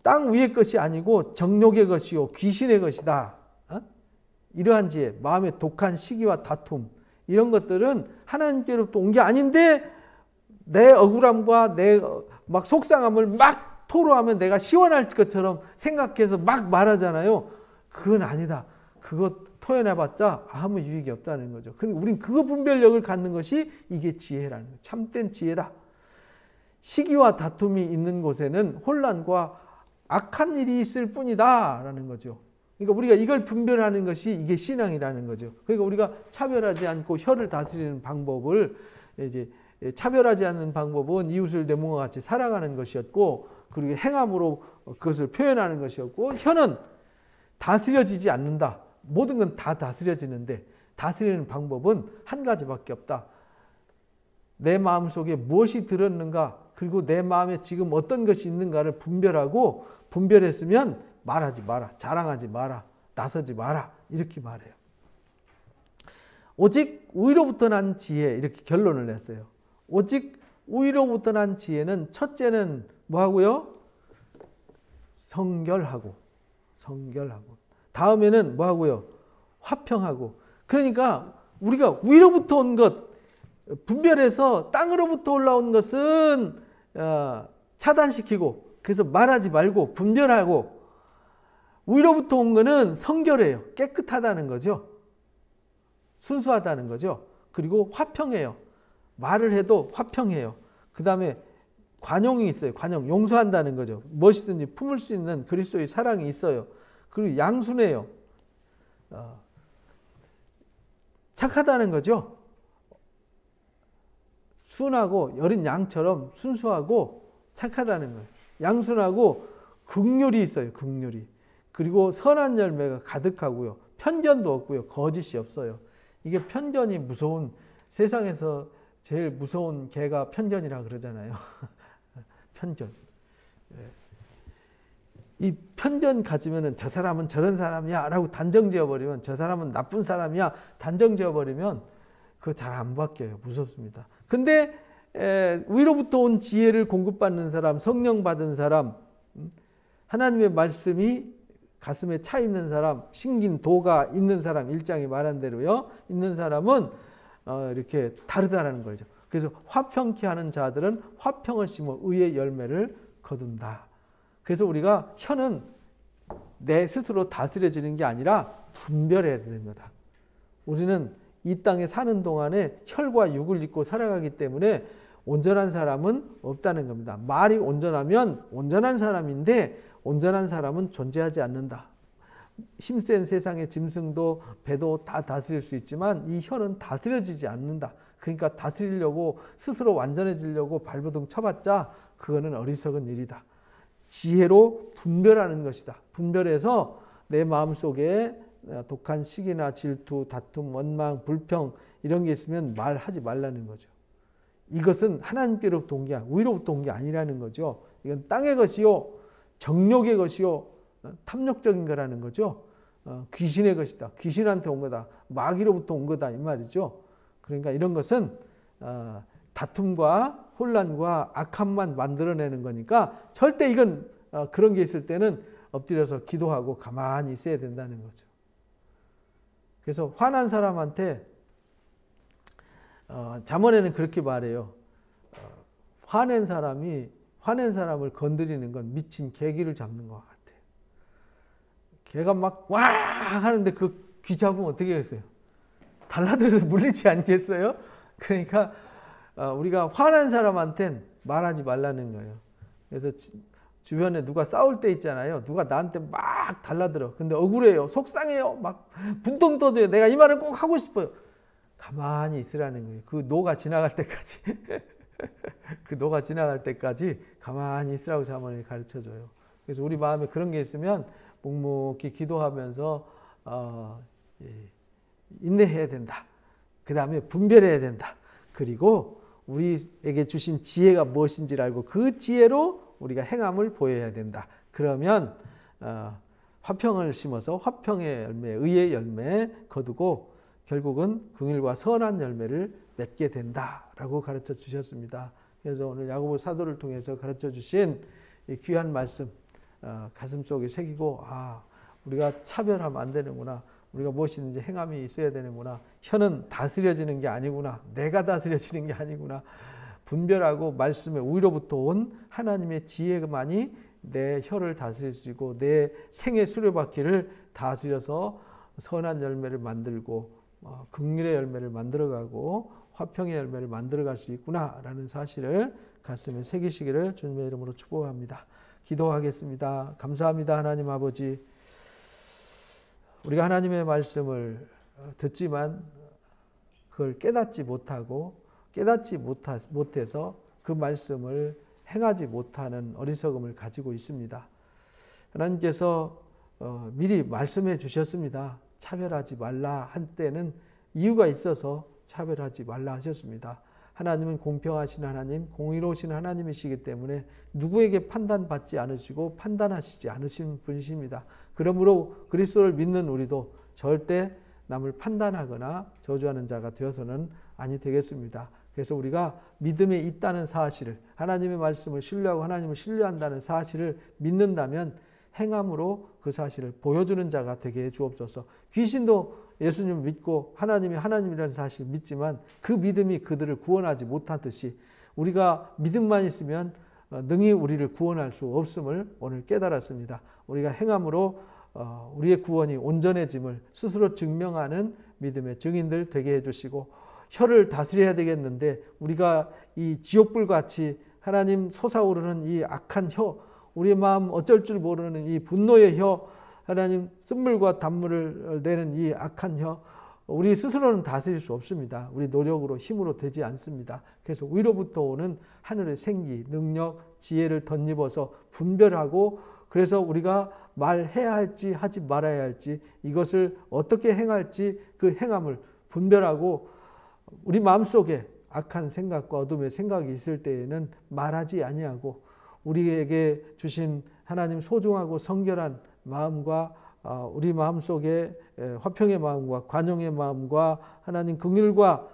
땅 위의 것이 아니고 정욕의 것이요 귀신의 것이다. 이러한 지혜, 마음의 독한 시기와 다툼 이런 것들은 하나님께로부터 온 게 아닌데 내 억울함과 내 막 속상함을 막 토로하면 내가 시원할 것처럼 생각해서 막 말하잖아요. 그건 아니다. 그거 토해내봤자 아무 유익이 없다는 거죠. 그러니까 우린 그거 분별력을 갖는 것이 이게 지혜라는 거예요. 참된 지혜다. 시기와 다툼이 있는 곳에는 혼란과 악한 일이 있을 뿐이다 라는 거죠. 그러니까 우리가 이걸 분별하는 것이 이게 신앙이라는 거죠. 그러니까 우리가 차별하지 않고 혀를 다스리는 방법을 이제 차별하지 않는 방법은 이웃을 내 몸과 같이 사랑하는 것이었고, 그리고 행함으로 그것을 표현하는 것이었고, 혀는 다스려지지 않는다. 모든 건 다 다스려지는데 다스리는 방법은 한 가지밖에 없다. 내 마음속에 무엇이 들었는가, 그리고 내 마음에 지금 어떤 것이 있는가를 분별하고, 분별했으면 말하지 마라, 자랑하지 마라, 나서지 마라, 이렇게 말해요. 오직 우위로부터 난 지혜, 이렇게 결론을 냈어요. 오직 우위로부터 난 지혜는 첫째는 뭐하고요? 성결하고 다음에는 뭐하고요? 화평하고. 그러니까 우리가 위로부터 온 것 분별해서 땅으로부터 올라온 것은 차단시키고, 그래서 말하지 말고 분별하고, 위로부터 온 거는 성결해요. 깨끗하다는 거죠. 순수하다는 거죠. 그리고 화평해요. 말을 해도 화평해요. 그 다음에 관용이 있어요. 관용, 용서한다는 거죠. 무엇이든지 품을 수 있는 그리스도의 사랑이 있어요. 그리고 양순해요. 착하다는 거죠. 순하고 어린 양처럼 순수하고 착하다는 거예요. 양순하고 긍휼이 있어요. 긍휼이. 그리고 선한 열매가 가득하고요. 편견도 없고요. 거짓이 없어요. 이게 편견이 무서운, 세상에서 제일 무서운 개가 편견이라 그러잖아요. 편견. 이 편견 가지면은 저 사람은 저런 사람이야 라고 단정 지어버리면, 저 사람은 나쁜 사람이야 단정 지어버리면 그거 잘 안 바뀌어요. 무섭습니다. 근데 위로부터 온 지혜를 공급받는 사람, 성령 받은 사람, 하나님의 말씀이 가슴에 차 있는 사람, 신긴 도가 있는 사람, 1장이 말한 대로요, 있는 사람은 이렇게 다르다라는 거죠. 그래서 화평케 하는 자들은 화평을 심어 의의 열매를 거둔다. 그래서 우리가 혀는 내 스스로 다스려지는 게 아니라 분별해야 되는 거다. 우리는 이 땅에 사는 동안에 혈과 육을 입고 살아가기 때문에 온전한 사람은 없다는 겁니다. 말이 온전하면 온전한 사람인데, 온전한 사람은 존재하지 않는다. 힘센 세상의 짐승도 배도 다 다스릴 수 있지만 이 혀는 다스려지지 않는다. 그러니까 다스리려고 스스로 완전해지려고 발버둥 쳐봤자 그거는 어리석은 일이다. 지혜로 분별하는 것이다. 분별해서 내 마음속에 독한 시기나 질투, 다툼, 원망, 불평 이런 게 있으면 말하지 말라는 거죠. 이것은 하나님께로부터 온 게 위로부터 온 게 아니라는 거죠. 이건 땅의 것이요, 정욕의 것이요, 탐욕적인 거라는 거죠. 귀신의 것이다. 귀신한테 온 거다. 마귀로부터 온 거다. 이 말이죠. 그러니까 이런 것은 다툼과 혼란과 악함만 만들어내는 거니까 절대 이건 그런 게 있을 때는 엎드려서 기도하고 가만히 있어야 된다는 거죠. 그래서 화난 사람한테 잠언에는 그렇게 말해요. 화낸 사람을 건드리는 건 미친 개기를 잡는 것 같아요. 개가 막 와 하는데 그 귀 잡으면 어떻게 하겠어요? 달라들어서 물리지 않겠어요? 그러니까 우리가 화난 사람한테는 말하지 말라는 거예요. 그래서 주변에 누가 싸울 때 있잖아요. 누가 나한테 막 달라들어. 근데 억울해요. 속상해요. 막 분통 터져요. 내가 이 말을 꼭 하고 싶어요. 가만히 있으라는 거예요. 그 노가 지나갈 때까지. 그 노가 지나갈 때까지 가만히 있으라고 잠언이 가르쳐줘요. 그래서 우리 마음에 그런 게 있으면 묵묵히 기도하면서 인내해야 된다. 그 다음에 분별해야 된다. 그리고 우리에게 주신 지혜가 무엇인지를 알고 그 지혜로 우리가 행함을 보여야 된다. 그러면 화평을 심어서 화평의 열매, 의의 열매 거두고 결국은 긍휼과 선한 열매를 맺게 된다라고 가르쳐 주셨습니다. 그래서 오늘 야고보 사도를 통해서 가르쳐 주신 이 귀한 말씀 가슴속에 새기고 우리가 차별하면 안 되는구나. 우리가 무엇이든지 행함이 있어야 되는구나. 혀는 다스려지는 게 아니구나. 내가 다스려지는 게 아니구나. 분별하고 말씀에 우리로부터 온 하나님의 지혜만이 내 혀를 다스릴 수 있고 내 생의 수레바퀴를 다스려서 선한 열매를 만들고 긍휼의 열매를 만들어가고 화평의 열매를 만들어갈 수 있구나라는 사실을 가슴에 새기시기를 주님의 이름으로 축복합니다. 기도하겠습니다. 감사합니다. 하나님 아버지, 우리가 하나님의 말씀을 듣지만 그걸 깨닫지 못해서 그 말씀을 행하지 못하는 어리석음을 가지고 있습니다. 하나님께서 미리 말씀해 주셨습니다. 차별하지 말라 한 때는 이유가 있어서 차별하지 말라 하셨습니다. 하나님은 공평하신 하나님, 공의로우신 하나님이시기 때문에 누구에게 판단받지 않으시고 판단하시지 않으신 분이십니다. 그러므로 그리스도를 믿는 우리도 절대 남을 판단하거나 저주하는 자가 되어서는 아니 되겠습니다. 그래서 우리가 믿음에 있다는 사실을, 하나님의 말씀을 신뢰하고 하나님을 신뢰한다는 사실을 믿는다면 행함으로 그 사실을 보여주는 자가 되게 해 주옵소서. 귀신도 예수님을 믿고 하나님이 하나님이라는 사실을 믿지만 그 믿음이 그들을 구원하지 못하듯이 우리가 믿음만 있으면 능히 우리를 구원할 수 없음을 오늘 깨달았습니다. 우리가 행함으로 우리의 구원이 온전해짐을 스스로 증명하는 믿음의 증인들 되게 해주시고, 혀를 다스려야 되겠는데 우리가 이 지옥불같이 하나님 솟아오르는 이 악한 혀, 우리의 마음 어쩔 줄 모르는 이 분노의 혀, 하나님 쓴물과 단물을 내는 이 악한 혀, 우리 스스로는 다스릴 수 없습니다. 우리 노력으로 힘으로 되지 않습니다. 그래서 위로부터 오는 하늘의 생기, 능력, 지혜를 덧입어서 분별하고, 그래서 우리가 말해야 할지 하지 말아야 할지, 이것을 어떻게 행할지 그 행함을 분별하고, 우리 마음속에 악한 생각과 어둠의 생각이 있을 때에는 말하지 아니하고 우리에게 주신 하나님 소중하고 성결한 마음과 우리 마음속에 화평의 마음과 관용의 마음과 하나님 긍휼과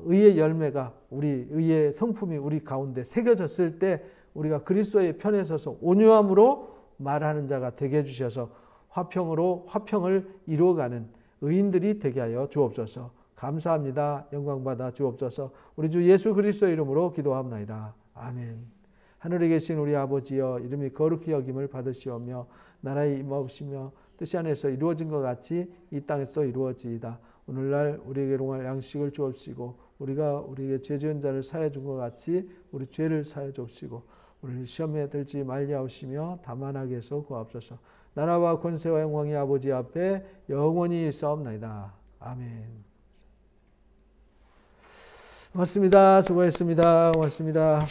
의의 열매가, 우리 의의 성품이 우리 가운데 새겨졌을 때 우리가 그리스도의 편에 서서 온유함으로 말하는 자가 되게 해주셔서 화평으로 화평을 이루어가는 의인들이 되게 하여 주옵소서. 감사합니다. 영광받아 주옵소서. 우리 주 예수 그리스도 이름으로 기도합나이다. 아멘. 하늘에 계신 우리 아버지여, 이름이 거룩히 여김을 받으시오며 나라에 임하옵시며 뜻이 안에서 이루어진 것 같이 이 땅에서 이루어지이다. 오늘날 우리에게 용할 양식을 주옵시고 우리가 우리에게 죄 지은 자를 사하여 준 것 같이 우리 죄를 사하여 주옵시고 우리를 시험에 들지 말게 하시며 다만 악에서 구하옵소서. 나라와 권세와 영광이 아버지 앞에 영원히 있사옵나이다. 아멘. 고맙습니다. 수고했습니다. 고맙습니다.